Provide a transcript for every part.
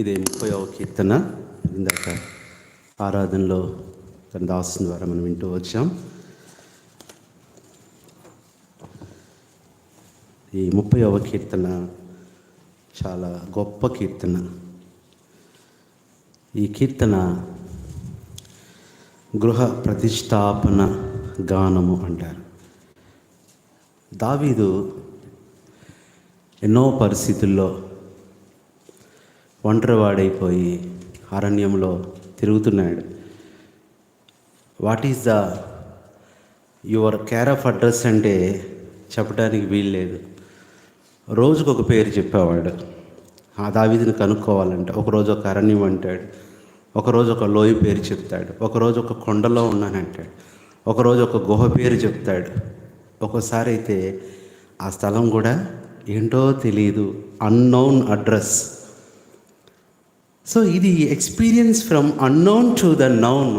ఇది 30వ కీర్తన. ఇందాక ఆరాధనలో తన దాసుని ద్వారా మనం వింటూ వచ్చాం. ఈ 30వ కీర్తన చాలా గొప్ప కీర్తన. ఈ కీర్తన గృహ ప్రతిష్టాపన గానము అంటారు. దావీదు ఎన్నో పరిస్థితుల్లో ఒంటరివాడైపోయి అరణ్యంలో తిరుగుతున్నాడు. What is the your care of address అంటే చెప్పడానికి వీల్లేదు. రోజుకు ఒక పేరు చెప్పేవాడు. ఆ దావీదుని కనుక్కోవాలంటే ఒకరోజు ఒక అరణ్యం అంటాడు, ఒకరోజు ఒక లోయ పేరు చెప్తాడు, ఒకరోజు ఒక కొండలో ఉన్నానంటాడు, ఒకరోజు ఒక గుహ పేరు చెప్తాడు. ఒక్కోసారి అయితే ఆ స్థలం కూడా ఏంటో తెలియదు, అన్నోన్ అడ్రస్. సో ఇది experience from unknown to the noun.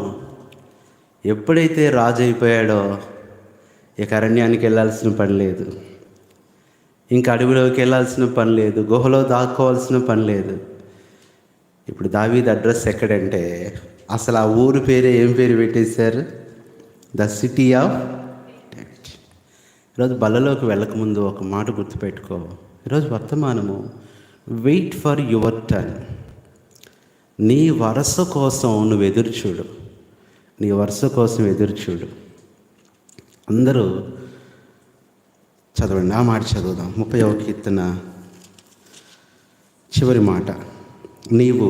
ఎప్పుడైతే రాజు అయిపోయాడో ఇక అరణ్యానికి వెళ్ళాల్సిన పని లేదు, ఇంకా అడవిలోకి వెళ్ళాల్సిన పని లేదు, గుహలో దాక్కోవాల్సిన పని లేదు. ఇప్పుడు దావీదు అడ్రస్ ఎక్కడంటే అసలు ఆ ఊరు పేరే ఏం పేరు పెట్టేశారు? The city of death. ఈరోజు బల్లలోకి వెళ్ళకముందు ఒక మాట గుర్తుపెట్టుకో. ఈరోజు వర్తమానము వెయిట్ ఫర్ యువర్ టర్న్. నీ వరుస కోసం నువ్వు ఎదురు చూడు, నీ వరుస కోసం ఎదురు చూడు. అందరూ చదవండి, ఆ మాట చదువుదాం. 30వ కీర్తన చివరి మాట. నీవు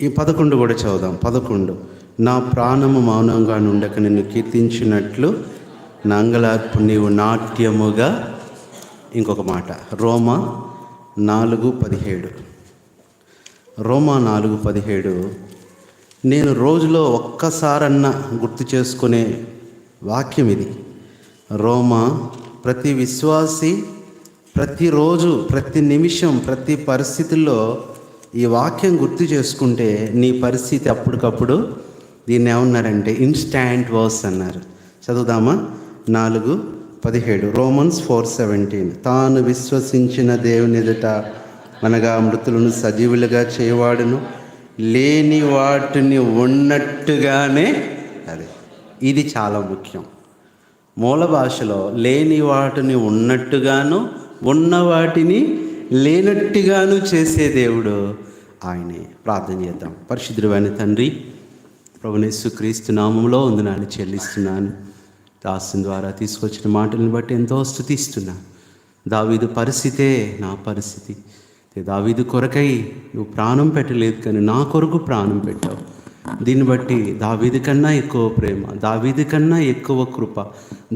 ఈ 11 కూడా చదువుదాం. 11, నా ప్రాణము మౌనంగా నుండక నిన్ను కీర్తించినట్లు నా అంగలార్పు నీవు నాట్యముగా. ఇంకొక మాట, రోమా 4:17. రోమా 4:17 నేను రోజులో ఒక్కసారన్నా గుర్తు చేసుకునే వాక్యం ఇది. రోమా ప్రతి విశ్వాసి ప్రతిరోజు, ప్రతి నిమిషం, ప్రతి పరిస్థితుల్లో ఈ వాక్యం గుర్తు చేసుకుంటే నీ పరిస్థితి అప్పటికప్పుడు దీన్ని ఏమన్నారంటే ఇన్స్టాంట్ వర్స్ అన్నారు. చదువుదామా? 4:17 రోమన్స్ 4:17 తాను విశ్వసించిన దేవుని ఎదుట అనగా మృతులను సజీవులుగా చేయవాడును, లేని వాటిని ఉన్నట్టుగానే. అదే ఇది చాలా ముఖ్యం. మూల భాషలో లేని వాటిని ఉన్నట్టుగాను, ఉన్న వాటిని లేనట్టుగాను చేసే దేవుడు ఆయనే. ప్రార్థన చేద్దాం. పరిశుద్ధుడైన తండ్రి, ప్రభువైన యేసుక్రీస్తు నామములో వందనాలు చెల్లిస్తున్నాను. దాసుని ద్వారా తీసుకొచ్చిన మాటలను బట్టి ఎంతో స్తుతిస్తున్నాను. దావీదు పరిస్థితే నా పరిస్థితి. దావీదు కొరకై నువ్వు ప్రాణం పెట్టలేదు, కానీ నా కొరకు ప్రాణం పెట్టావు. దీన్ని బట్టి దావీదు కన్నా ఎక్కువ ప్రేమ, దావీదు కన్నా ఎక్కువ కృప,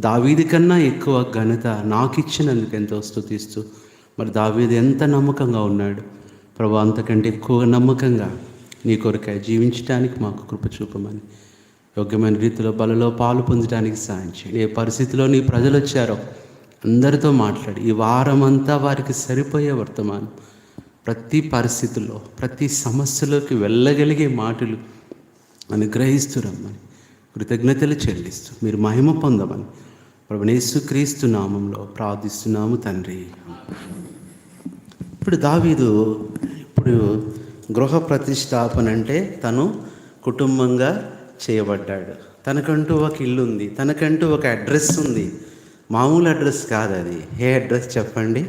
దావీదు కన్నా ఎక్కువ ఘనత నాకు ఇచ్చినందుకు ఎంతో స్తుతిస్తూ, మరి దావీదు ఎంత నమ్మకంగా ఉన్నాడు ప్రభు, అంతకంటే ఎక్కువ నమ్మకంగా నీ కొరకై జీవించడానికి మాకు కృప చూపమని, యోగ్యమైన రీతిలో బలలో పాలు పొందడానికి సాయం చేయండి. ఏ పరిస్థితిలో నీ ప్రజలు వచ్చారో అందరితో మాట్లాడి ఈ వారమంతా వారికి సరిపోయే వర్తమానం, ప్రతి పరిస్థితుల్లో, ప్రతి సమస్యలోకి వెళ్ళగలిగే మాటలు అనుగ్రహిస్తూ రమ్మని కృతజ్ఞతలు చెల్లిస్తూ మీరు మహిమ పొందమని ప్రభువైన యేసుక్రీస్తు నామంలో ప్రార్థిస్తున్నాము తండ్రి. ఇప్పుడు దావీదు గృహ ప్రతిష్టాపన అంటే తను కుటుంబంగా చేయబడ్డాడు. తనకంటూ ఒక ఇల్లు ఉంది, తనకంటూ ఒక అడ్రస్ ఉంది. మామూలు అడ్రస్ కాదు అది. ఏ అడ్రస్ చెప్పండి?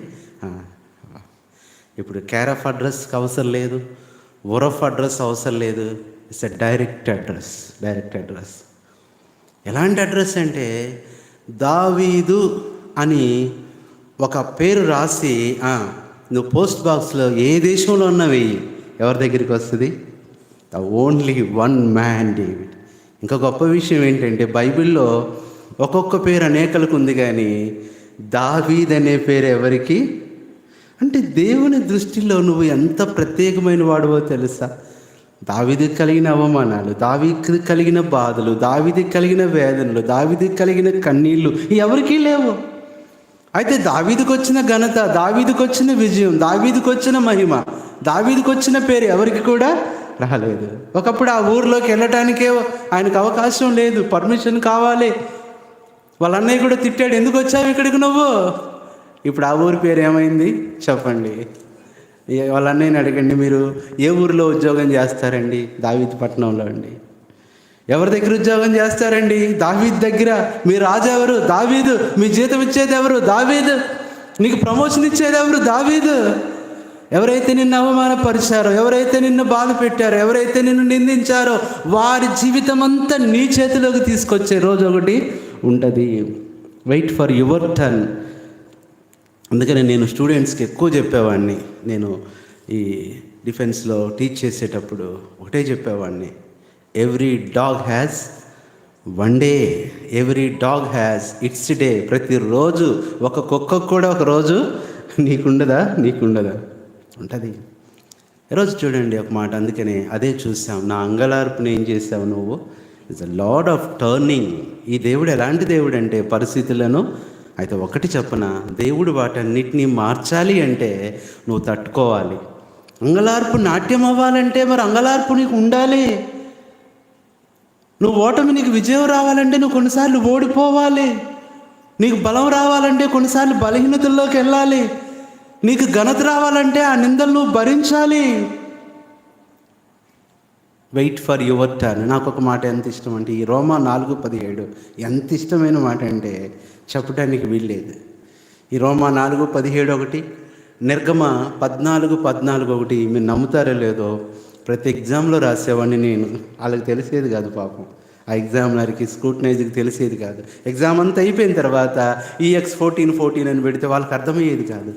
ఇప్పుడు కేర్ ఆఫ్ అడ్రస్కి అవసరం లేదు, ఊరఫ్ అడ్రస్ అవసరం లేదు. It's a direct address. Direct address ఎలాంటి అడ్రస్ అంటే దావీదు అని ఒక పేరు రాసి నువ్వు పోస్ట్ బాక్స్లో ఏ దేశంలో ఉన్నా వెయ్యి, ఎవరి దగ్గరికి వస్తుంది? The only one man David. ఇంకా గొప్ప విషయం ఏంటంటే బైబిల్లో ఒక్కొక్క పేరు అనేకలకు ఉంది, కానీ దావీద్ అనే పేరు ఎవరికి? అంటే దేవుని దృష్టిలో నువ్వు ఎంత ప్రత్యేకమైన వాడువో తెలుసా? దావీదుకి కలిగిన అవమానాలు, దావీదుకి కలిగిన బాధలు, దావీదుకి కలిగిన వేదనలు, దావీదుకి కలిగిన కన్నీళ్ళు ఎవరికీ లేవు. అయితే దావీదుకు వచ్చిన ఘనత, దావీదుకు వచ్చిన విజయం, దావీదుకు వచ్చిన మహిమ, దావీదుకు వచ్చిన పేరు ఎవరికి కూడా రాలేదు. ఒకప్పుడు ఆ ఊర్లోకి వెళ్ళటానికే ఆయనకు అవకాశం లేదు, పర్మిషన్ కావాలి. వాళ్ళ అన్నయ్య కూడా తిట్టాడు, ఎందుకు వచ్చావు ఇక్కడికి నువ్వు? ఇప్పుడు ఆ ఊరి పేరు ఏమైంది చెప్పండి? వాళ్ళ అన్నయ్యని అడగండి, మీరు ఏ ఊరిలో ఉద్యోగం చేస్తారండి? దావీదు పట్టణంలో అండి. ఎవరి దగ్గర ఉద్యోగం చేస్తారండి? దావీదు దగ్గర. మీ రాజు ఎవరు? దావీదు. మీ జీతం ఇచ్చేది ఎవరు? దావీదు. నీకు ప్రమోషన్ ఇచ్చేది ఎవరు? దావీదు. ఎవరైతే నిన్ను అవమానపరిచారో, ఎవరైతే నిన్ను బాధ పెట్టారో, ఎవరైతే నిన్ను నిందించారో వారి జీవితం అంతా నీ చేతిలోకి తీసుకొచ్చే రోజు ఒకటి ఉంటుంది. Wait for your turn. అందుకని నేను స్టూడెంట్స్కి ఎక్కువ చెప్పేవాడిని. నేను ఈ డిఫెన్స్లో టీచ్ చేసేటప్పుడు ఒకటే చెప్పేవాడిని, every dog has one day, every dog has its day. ప్రతిరోజు ఒక కుక్కకు కూడా ఒక రోజు నీకుండదా? ఉంటుంది. ఈరోజు చూడండి ఒక మాట, అందుకనే అదే చూసాం. నా అంగలార్పుని ఏం చేసావు నువ్వు? It's a lord of turning. ఈ దేవుడు ఎలాంటి దేవుడు అంటే పరిస్థితులను అయితే ఒకటి చెప్పనా, దేవుడు వాటన్నిటినీ మార్చాలి అంటే నువ్వు తట్టుకోవాలి. అంగలార్పు నాట్యం అవ్వాలంటే మరి అంగలార్పు నీకు ఉండాలి. నువ్వు ఓటమి, నీకు విజయం రావాలంటే నువ్వు కొన్నిసార్లు ఓడిపోవాలి. నీకు బలం రావాలంటే కొన్నిసార్లు బలహీనతల్లోకి వెళ్ళాలి. నీకు ఘనత రావాలంటే ఆ నిందలు నువ్వు భరించాలి. Wait for your turn. నాకు ఒక మాట ఎంత ఇష్టం అంటే, ఈ రోమా 4:17 ఎంత ఇష్టమైన మాట అంటే చెప్పడానికి వీల్లేదు. ఈ రోమా 4:17 ఒకటి, నిర్గమ 14:14 ఒకటి. మీరు నమ్ముతారో లేదో, ప్రతి ఎగ్జామ్లో రాసేవాడిని నేను. వాళ్ళకి తెలిసేది కాదు పాపం, ఆ ఎగ్జామినర్కి స్క్రూటనైజ్కి తెలిసేది కాదు. ఎగ్జామ్ అంతా అయిపోయిన తర్వాత EX14 అని పెడితే వాళ్ళకి అర్థమయ్యేది కాదు.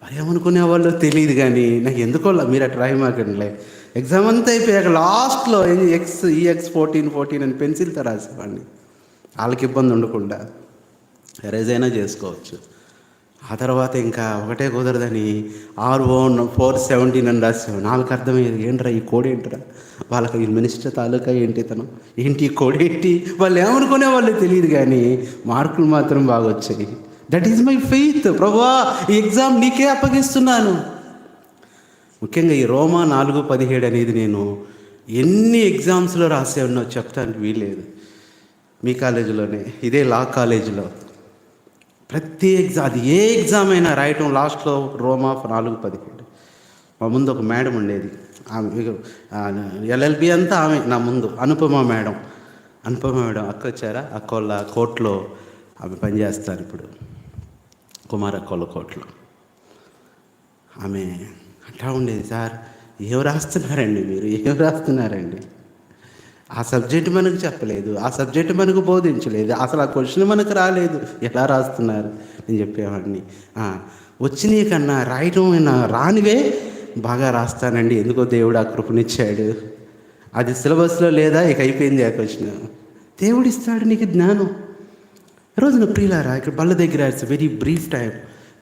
మరి ఏమనుకునే వాళ్ళు తెలియదు. కానీ నాకు ఎందుకో మీరు అట్లా రాయమాకండిలే. ఎగ్జామ్ అంతా అయిపోయాక లాస్ట్లో EX14 అని పెన్సిల్తో రాసేవాడిని, వాళ్ళకి ఇబ్బంది ఉండకుండా ఎరేజ్ అయినా చేసుకోవచ్చు. ఆ తర్వాత ఇంకా ఒకటే కుదరదని RO417 అని రాసేవాడిని. వాళ్ళకి అర్థమయ్యేది, ఏంట్రా ఈ కోడ్ ఏంట్రా, వాళ్ళకి ఈ మినిస్టర్ తాలూకా ఏంటి తను ఏంటి ఈ కోడ్ ఏంటి, వాళ్ళు ఏమనుకునే వాళ్ళు తెలియదు. కానీ మార్కులు మాత్రం బాగా వచ్చాయి. That is my faith. ప్రభువా, ఈ ఎగ్జామ్ నీకే అప్పగిస్తున్నాను. ముఖ్యంగా ఈ రోమా 4:17 అనేది నేను ఎన్ని ఎగ్జామ్స్లో రాసే ఉన్నో చెప్తానికి వీల్లేదు. మీ కాలేజీలోనే, ఇదే లా కాలేజీలో ప్రతి ఎగ్జామ్, అది ఏ ఎగ్జామ్ అయినా రాయటం లాస్ట్లో రోమా 4:17. మా ముందు ఒక మేడం ఉండేది, ఆమె LLB అంతా ఆమె నా ముందు, అనుపమ మేడం. అక్క వచ్చారా? అక్క వాళ్ళ కోర్టులో ఆమె పనిచేస్తారు ఇప్పుడు, కుమార్ అక్క వాళ్ళ కోర్టులో. ఆమె అట్లా ఉండేది, సార్ ఏం రాస్తున్నారండి మీరు, ఏం రాస్తున్నారండి, ఆ సబ్జెక్ట్ మనకు చెప్పలేదు, ఆ సబ్జెక్ట్ మనకు బోధించలేదు, అసలు ఆ క్వశ్చన్ మనకు రాలేదు, ఎలా రాస్తున్నారు? నేను చెప్పేవాడిని, వచ్చినవి కన్నా రాయటం రానివే బాగా రాస్తానండి, ఎందుకో దేవుడు ఆ కృపనిచ్చాడు. అది సిలబస్లో లేదా, ఇక అయిపోయింది ఆ క్వశ్చన్. దేవుడు ఇస్తాడు నీకు జ్ఞానం. రోజున ప్రియులారా, ఇక్కడ బల్ల దగ్గర it's very brief time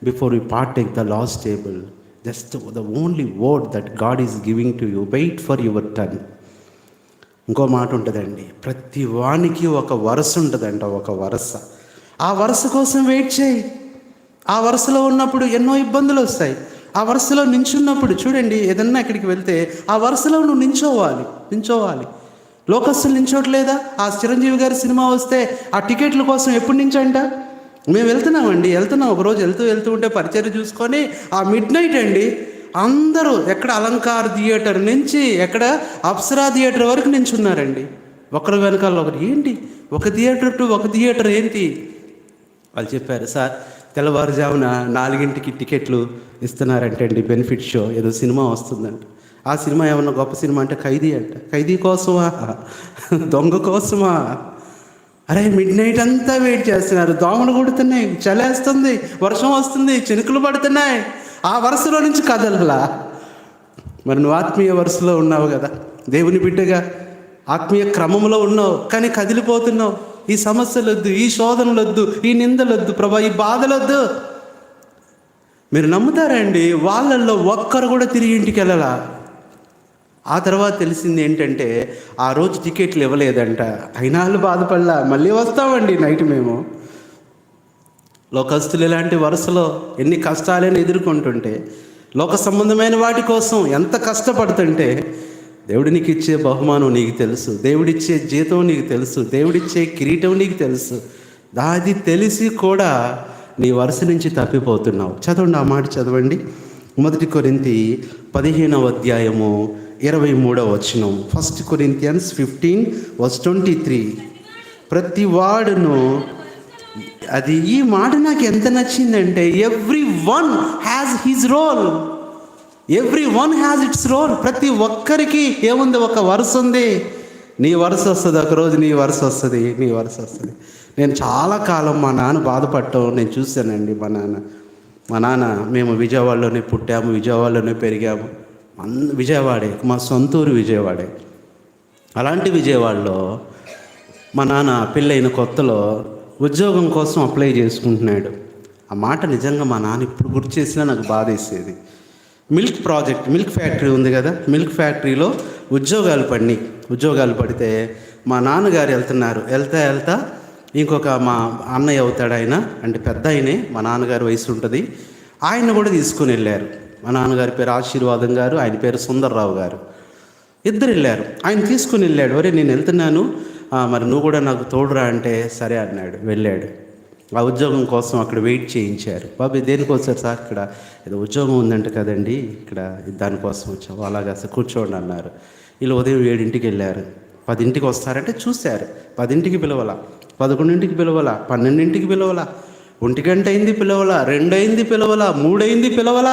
before we partake the last table. Just the only word that God is giving to you, wait for your turn. ఇంకో మాట ఉంటుందండి, ప్రతి వానికి ఒక వరుస ఉంటుందంట, ఒక వరుస. ఆ వరుస కోసం వెయిట్ చేయి. ఆ వరుసలో ఉన్నప్పుడు ఎన్నో ఇబ్బందులు వస్తాయి. ఆ వరుసలో నించున్నప్పుడు చూడండి, ఏదన్నా ఇక్కడికి వెళ్తే ఆ వరుసలో నువ్వు నించోవాలి. లోకస్తులు నించోట్లేదా? ఆ చిరంజీవి గారి సినిమా వస్తే ఆ టికెట్ల కోసం ఎప్పుడు నించంట? మేము వెళ్తున్నాం ఒకరోజు వెళ్తూ ఉంటే పరిచయం చూసుకొని ఆ మిడ్నైట్ అండి, అందరూ ఎక్కడ అలంకార్ థియేటర్ నుంచి ఎక్కడ అప్సరా థియేటర్ వరకు నించున్నారండి, ఒకరి వెనకాల ఒకరు. ఏంటి ఒక థియేటర్ టు ఒక థియేటర్ ఏంటి? వాళ్ళు చెప్పారు, సార్ తెల్లవారుజామున 4ంటికి టికెట్లు ఇస్తున్నారంటే అండి, బెనిఫిట్ షో ఏదో సినిమా వస్తుందంట. ఆ సినిమా ఏమన్నా గొప్ప సినిమా అంటే ఖైదీ అంట. ఖైదీ కోసమా? దొంగ కోసమా? అరే మిడ్నైట్ అంతా వెయిట్ చేస్తున్నారు, దోమలు కొడుతున్నాయి, చలేస్తుంది, వర్షం వస్తుంది, చినుకులు పడుతున్నాయి, ఆ వరుసలో నుంచి కదలలా. మరి నువ్వు ఆత్మీయ వరుసలో ఉన్నావు కదా, దేవుని బిడ్డగా ఆత్మీయ క్రమంలో ఉన్నావు, కానీ కదిలిపోతున్నావు. ఈ సమస్యలొద్దు, ఈ శోధనలొద్దు, ఈ నిందలొద్దు ప్రభా, ఈ బాధలొద్దు. మీరు నమ్ముతారండి, వాళ్ళల్లో ఒక్కరు కూడా తిరిగి ఇంటికి వెళ్ళాలా. ఆ తర్వాత తెలిసింది ఏంటంటే, ఆ రోజు టికెట్లు ఇవ్వలేదంట. అయినా వాళ్ళు బాధపడలా, మళ్ళీ వస్తామండి నైట్ మేము. లోకస్తులు ఇలాంటి వరుసలో ఎన్ని కష్టాలను ఎదుర్కొంటుంటే, లోక సంబంధమైన వాటి కోసం ఎంత కష్టపడుతుంటే, దేవుడినికి ఇచ్చే బహుమానం నీకు తెలుసు, దేవుడిచ్చే జీతం నీకు తెలుసు, దేవుడిచ్చే కిరీటం నీకు తెలుసు. అది తెలిసి కూడా నీ వరుస నుంచి తప్పిపోతున్నావు. చదవండి, ఆ మాట చదవండి. 1 కొరింథీ 15వ అధ్యాయము 23వ వచనం. 1 Corinthians 15:23. ప్రతి వాడును, అది ఈ మాట నాకు ఎంత నచ్చిందంటే, every one has his role, every one has its role. ప్రతి ఒక్కరికి ఏముంది, ఒక వరుస ఉంది. నీ వరుస వస్తుంది, ఒకరోజు నీ వరుస వస్తుంది, నీ వరుస వస్తుంది. నేను చాలా కాలం మా నాన్న బాధపడటం నేను చూశానండి. మా నాన్న మేము విజయవాడలోనే పుట్టాము, విజయవాడలోనే పెరిగాము. విజయవాడే, మా సొంతూరు విజయవాడే. అలాంటి విజయవాడలో మా నాన్న పెళ్ళైన కొత్తలో ఉద్యోగం కోసం అప్లై చేసుకుంటున్నాడు. ఆ మాట నిజంగా మా నాన్న ఇప్పుడు గుర్తు చేసినా నాకు బాధ వేసేది. మిల్క్ ప్రాజెక్ట్, మిల్క్ ఫ్యాక్టరీ ఉంది కదా, మిల్క్ ఫ్యాక్టరీలో ఉద్యోగాలు పడితే మా నాన్నగారు వెళ్తున్నారు. వెళ్తా ఇంకొక మా అన్నయ్య అవుతాడు, ఆయన అంటే పెద్ద ఆయనే, మా నాన్నగారు వయసు ఉంటుంది, ఆయన కూడా తీసుకుని వెళ్ళారు. మా నాన్నగారి పేరు ఆశీర్వాదం గారు, ఆయన పేరు సుందర్రావు గారు. ఇద్దరు వెళ్ళారు. ఆయన తీసుకుని వెళ్ళాడు. ఒరే నేను వెళ్తున్నాను, మరి నువ్వు కూడా నాకు తోడురా అంటే సరే అన్నాడు. వెళ్ళాడు. ఆ ఉద్యోగం కోసం అక్కడ వెయిట్ చేయించారు. బాబు దేనికోసం సార్? ఇక్కడ ఏదో ఉద్యోగం ఉందంట కదండి, ఇక్కడ దానికోసం వచ్చాము. అలాగా సార్ కూర్చోండి అన్నారు. వీళ్ళు ఉదయం 7ంటికి వెళ్ళారు. 10ంటికి వస్తారంటే చూశారు. 10ంటికి పిలవాల, 11ంటికి పిలవాల, 12ంటికి పిలవాల, 1 గంట అయింది పిలవాల, 2 అయింది పిలవాల, 3 అయింది పిలవాల.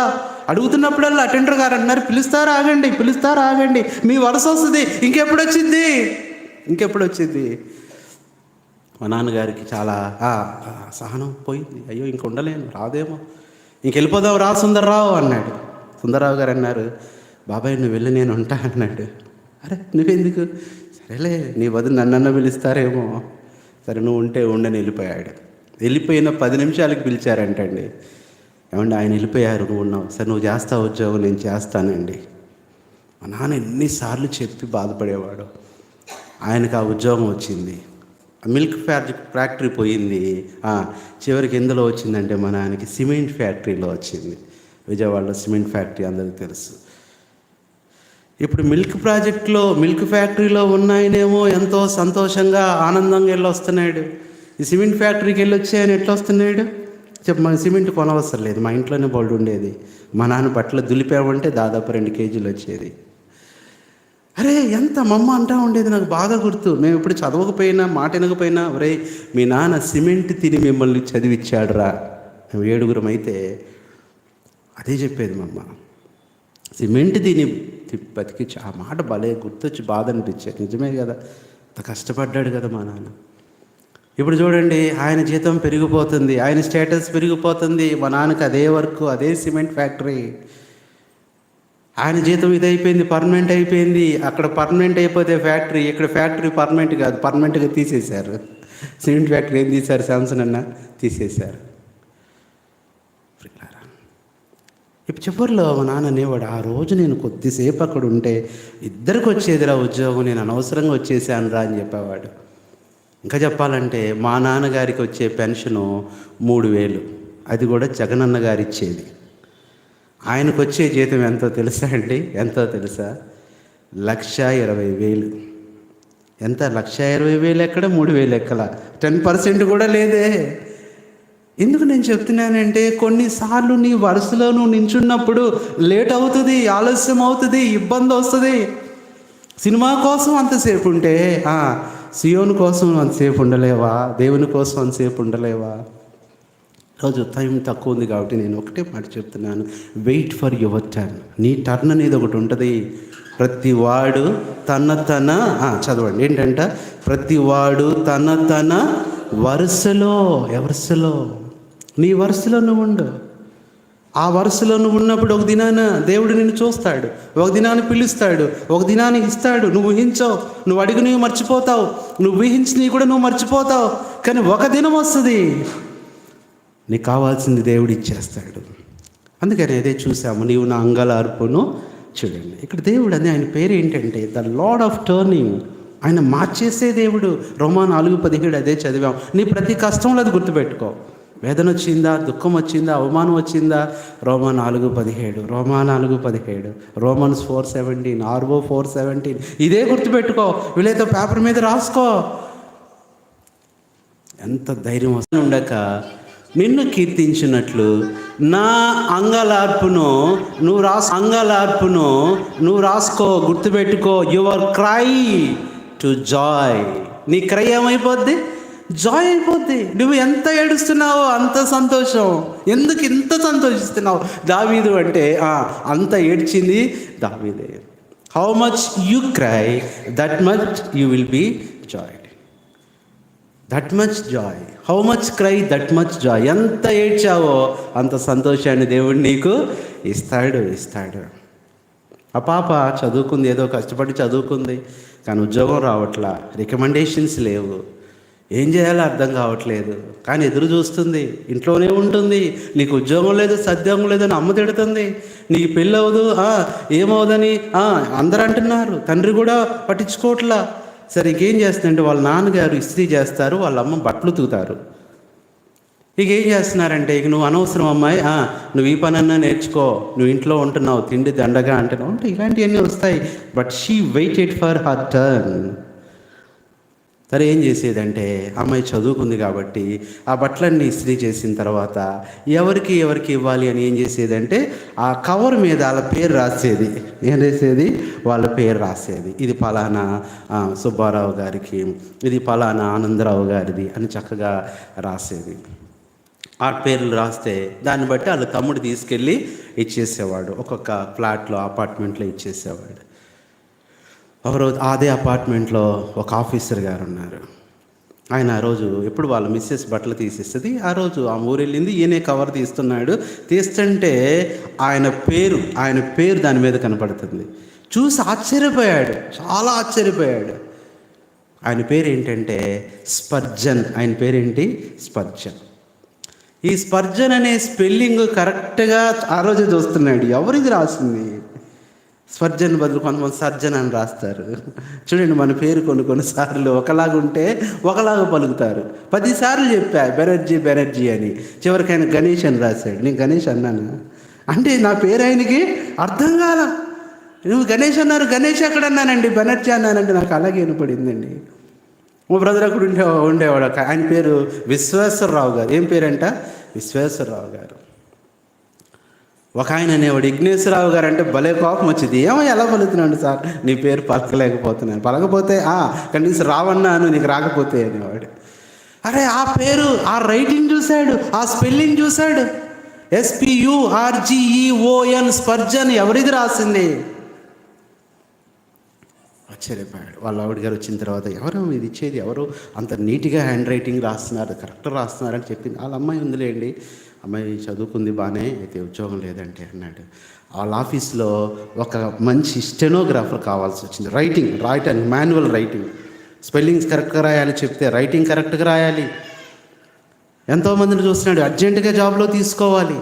అడుగుతున్నప్పుడల్లా అటెండర్ గారు అంటున్నారు, పిలుస్తారా ఆగండి, మీ వరుస వస్తుంది, ఇంకెప్పుడు వచ్చింది. మా నాన్నగారికి చాలా సహనం పోయింది. అయ్యో ఇంక ఉండలేను, రాదేమో, ఇంకెళ్ళిపోదాం రా సుందర్రావు అన్నాడు. సుందర్రావు గారు అన్నారు, బాబాయ్ నువ్వు వెళ్ళి నేను ఉంటా అన్నాడు. అరే నువ్వెందుకు? సరేలే నీ వదిన నన్నన్న పిలుస్తారేమో, సరే నువ్వు ఉంటే ఉండని వెళ్ళిపోయాడు. వెళ్ళిపోయిన 10 నిమిషాలకు పిలిచారంటండి. ఏమండి ఆయన వెళ్ళిపోయారు, నువ్వు ఉన్నావు, సరే నువ్వు చేస్తావు ఉద్యోగం, నేను చేస్తానండి. మా నాన్న ఎన్నిసార్లు చెప్పి బాధపడేవాడు. ఆయనకు ఆ ఉద్యోగం వచ్చింది. మిల్క్ ఫ్యాక్టరీ పోయింది. చివరికి ఎందులో వచ్చిందంటే మా నాన్నకి సిమెంట్ ఫ్యాక్టరీలో వచ్చింది. విజయవాడలో సిమెంట్ ఫ్యాక్టరీ అందరికీ తెలుసు. ఇప్పుడు మిల్క్ ఫ్యాక్టరీలో ఉన్నాయనేమో ఎంతో సంతోషంగా ఆనందంగా వెళ్ళి వస్తున్నాడు. ఈ సిమెంట్ ఫ్యాక్టరీకి వెళ్ళి వచ్చి ఆయన ఎట్లా వస్తున్నాడు? మన సిమెంట్ కొనవసరం లేదు, మా ఇంట్లోనే బోల్డ్ ఉండేది. మా నాన్న బట్టలు దులిపామంటే దాదాపు 2 కేజీలు వచ్చేది. అరే ఎంత మమ్మ అంటా ఉండేది, నాకు బాగా గుర్తు. మేము ఇప్పుడు చదవకపోయినా, మాట వినకపోయినా, ఒరే మీ నాన్న సిమెంట్ తిని మిమ్మల్ని చదివిచ్చాడురా. మేము 7గురం అయితే అదే చెప్పేది మా అమ్మ. సిమెంట్ తిని బతికిచ్చి, ఆ మాట భలే గుర్తొచ్చి బాధ అనిపించేది. నిజమే కదా, అంత కష్టపడ్డాడు కదా మా నాన్న. ఇప్పుడు చూడండి, ఆయన జీతం పెరిగిపోతుంది, ఆయన స్టేటస్ పెరిగిపోతుంది. మా నాన్నకి అదే వర్క్, అదే సిమెంట్ ఫ్యాక్టరీ. ఆయన జీతం ఇదైపోయింది, పర్మనెంట్ అయిపోయింది. అక్కడ పర్మనెంట్ అయిపోతే ఫ్యాక్టరీ, ఇక్కడ ఫ్యాక్టరీ పర్మనెంట్ కాదు, పర్మనెంట్గా తీసేశారు. సిమెంట్ ఫ్యాక్టరీ ఏం తీశారు? శాంసంగ్ అన్న తీసేశారు. ఇప్పుడు చివరిలో మా నాన్న అనేవాడు, ఆ రోజు నేను కొద్దిసేపు అక్కడ ఉంటే ఇద్దరికి వచ్చేదిరా ఉద్యోగం, నేను అనవసరంగా వచ్చేసాను రా అని చెప్పేవాడు. ఇంకా చెప్పాలంటే మా నాన్నగారికి వచ్చే పెన్షను 3000, అది కూడా జగనన్న గారు ఇచ్చేది. ఆయనకు వచ్చే జీతం ఎంతో తెలుసా అండి? ఎంతో తెలుసా? 1,20,000. ఎంత? 1,20,000 ఎక్కడ, 3,000 ఎక్కల, 10% కూడా లేదే. ఎందుకు నేను చెప్తున్నానంటే, కొన్నిసార్లు నీ వరుసలో నువ్వు నించున్నప్పుడు లేట్ అవుతుంది, ఆలస్యం అవుతుంది, ఇబ్బంది వస్తుంది. సినిమా కోసం అంతసేపు ఉంటే సియోను కోసం అంతసేపు ఉండలేవా? దేవుని కోసం అంతసేపు ఉండలేవా? రోజు టైం తక్కువ ఉంది కాబట్టి నేను ఒకటే మాట చెప్తున్నాను, వెయిట్ ఫర్ యువర్ టర్న్. నీ టర్న్ అనేది ఒకటి ఉంటుంది. ప్రతివాడు తన చదవండి ఏంటంట, ప్రతివాడు తన వరుసలో, ఎవరుసలో? నీ వరుసలో నువ్వు ఉండు. ఆ వరుసలో నువ్వు ఉన్నప్పుడు ఒక దినాన దేవుడు నిన్ను చూస్తాడు, ఒక దినాన్ని పిలుస్తాడు, ఒక దినాన్ని ఇస్తాడు. నువ్వు ఊహించవు, నువ్వు అడిగి నువ్వు మర్చిపోతావు, నువ్వు ఊహించి కూడా నువ్వు మర్చిపోతావు. కానీ ఒక దినం వస్తుంది, నీకు కావాల్సింది దేవుడు ఇచ్చేస్తాడు. అందుకని అదే చూసాము, నీవు నా అంగలార్పును చూడండి. ఇక్కడ దేవుడు అని ఆయన పేరు ఏంటంటే ద లార్డ్ ఆఫ్ టర్నింగ్. ఆయన మార్చేసే దేవుడు. రోమా 4:17 అదే చదివాం. నీ ప్రతి కష్టంలో అది గుర్తుపెట్టుకో. వేదన వచ్చిందా, దుఃఖం వచ్చిందా, అవమానం వచ్చిందా, రోమా 4:17, రోమా 4:17, రోమన్స్ 4:17, RO 4:17, ఇదే గుర్తుపెట్టుకో. వీళ్ళైతే పేపర్ మీద రాసుకో. ఎంత ధైర్యం వస్తుంది ఉండక నిన్ను కీర్తించినట్లు నా అంగలార్పును నువ్వు రాసుకో, గుర్తుపెట్టుకో. Your cry to Joy. నీ క్రై ఏమైపోద్ది? జాయ్ అయిపోద్ది. నువ్వు ఎంత ఏడుస్తున్నావో అంత సంతోషం. ఎందుకు ఇంత సంతోషిస్తున్నావు? దావీదు అంటే అంత ఏడ్చింది దావీదే. How much you cry, that much you will be joy. That much joy. How much cry, that much joy. ఎంత ఏడ్చావో అంత సంతోషాన్ని దేవుడు నీకు ఇస్తాడు. ఆ పాప చదువుకుంది, ఏదో కష్టపడి చదువుకుంది, కానీ ఉద్యోగం రావట్లా, రికమెండేషన్స్ లేవు, ఏం చేయాలో అర్థం కావట్లేదు. కానీ ఎదురు చూస్తుంది, ఇంట్లోనే ఉంటుంది. నీకు ఉద్యోగం లేదు, సద్యోగం లేదని అమ్మ తిడుతుంది. నీకు పెళ్ళి అవ్వదు, ఏమవుదని అందరూ అంటున్నారు. తండ్రి కూడా పట్టించుకోవట్లా. సరే ఇంకేం చేస్తుందంటే వాళ్ళ నాన్నగారు ఇస్త్రీ చేస్తారు, వాళ్ళ అమ్మ బట్టలు ఉతుకుతారు. ఇక ఏం చేస్తున్నారంటే, ఇక నువ్వు అనవసరం అమ్మాయి, నువ్వు ఈ పనన్నా నేర్చుకో, నువ్వు ఇంట్లో ఉంటున్నావు, తిండి దండగా అంటున్నావు అంటే ఇలాంటివన్నీ వస్తాయి. But she waited for her turn. సరే ఏం చేసేదంటే, అమ్మాయి చదువుకుంది కాబట్టి ఆ బట్టలన్నీ ఇస్త్రీ చేసిన తర్వాత ఎవరికి ఇవ్వాలి అని ఏం చేసేదంటే, ఆ కవర్ మీద వాళ్ళ పేరు రాసేది. ఏం రాసేది? వాళ్ళ పేరు రాసేది. ఇది పలానా సుబ్బారావు గారికి, ఇది పలానా ఆనందరావు గారిది అని చక్కగా రాసేది. ఆ పేర్లు రాస్తే దాన్ని బట్టి వాళ్ళ తమ్ముడు తీసుకెళ్ళి ఇచ్చేసేవాడు. ఒక్కొక్క ఫ్లాట్లో, అపార్ట్మెంట్లో ఇచ్చేసేవాడు. ఒకరోజు అదే అపార్ట్మెంట్లో ఒక ఆఫీసర్ గారు ఉన్నారు. ఆయన ఆ రోజు ఎప్పుడు వాళ్ళ మిస్సెస్ బట్టలు తీసిస్తుంది. ఆ రోజు ఆ ఊరు వెళ్ళింది, ఈయనే కవర్ తీస్తుంటే ఆయన పేరు దాని మీద కనపడుతుంది. చూసి ఆశ్చర్యపోయాడు, చాలా ఆశ్చర్యపోయాడు. ఆయన పేరు ఏంటంటే స్పర్జన్. ఆయన పేరేంటి? స్పర్జన్. ఈ స్పర్జన్ అనే స్పెల్లింగ్ కరెక్ట్గా ఆ రోజు చూస్తున్నాడు. ఎవరిది రాసింది? స్పర్జన్ బదులు కొంతమంది సర్జన్ అని రాస్తారు. చూడండి, మన పేరు కొన్నిసార్లు ఒకలాగా ఉంటే ఒకలాగా పలుకుతారు. 10 సార్లు చెప్పా బెనర్జీ అని, చివరికైనా గణేష్ అని రాశాడు. నేను గణేష్ అన్నాను అంటే నా పేరు ఆయనకి అర్థం కాల. నువ్వు గణేష్ అన్నారు, గణేష్ ఎక్కడ అన్నానండి, బెనర్జీ అన్నానంటే నాకు అలాగే వినపడిందండి. మా బ్రదర్ అక్కడ ఉండేవాడు, ఆయన పేరు విశ్వేశ్వరరావు గారు. ఏం పేరంట? విశ్వేశ్వరరావు గారు. ఒక ఆయన అనేవాడు విఘ్నేశ్వరరావు గారు అంటే భలే కోపం వచ్చింది. ఎలా పలుకుతున్నాడు సార్, నీ పేరు పలకలేకపోతున్నాను. పలకపోతే కనీసం రావన్నాను, నీకు రాకపోతే అనేవాడు. అరే ఆ పేరు, ఆ రైటింగ్ చూశాడు, ఆ స్పెల్లింగ్ చూశాడు. SPURGEON Spurgeon. ఎవరిది రాసింది? ఆశ్చర్యపోయాడు. వాళ్ళ ఆవిడ గారు వచ్చిన తర్వాత, ఎవరు ఇది ఇచ్చేది, ఎవరు అంత నీట్గా హ్యాండ్ రైటింగ్ రాస్తున్నారు, కరెక్ట్ రాస్తున్నారని చెప్పింది. వాళ్ళ అమ్మాయి ఉందిలేండి, అమ్మాయి చదువుకుంది బాగానే, అయితే ఉద్యోగం లేదంటే అన్నాడు. వాళ్ళ ఆఫీస్లో ఒక మంచి స్టెనోగ్రాఫర్ కావాల్సి వచ్చింది. రాయటానికి మాన్యువల్ రైటింగ్, స్పెల్లింగ్స్ కరెక్ట్గా రాయాలి, చెప్తే రైటింగ్ కరెక్ట్గా రాయాలి. ఎంతోమందిని చూస్తున్నాడు, అర్జెంటుగా జాబ్లో తీసుకోవాలి.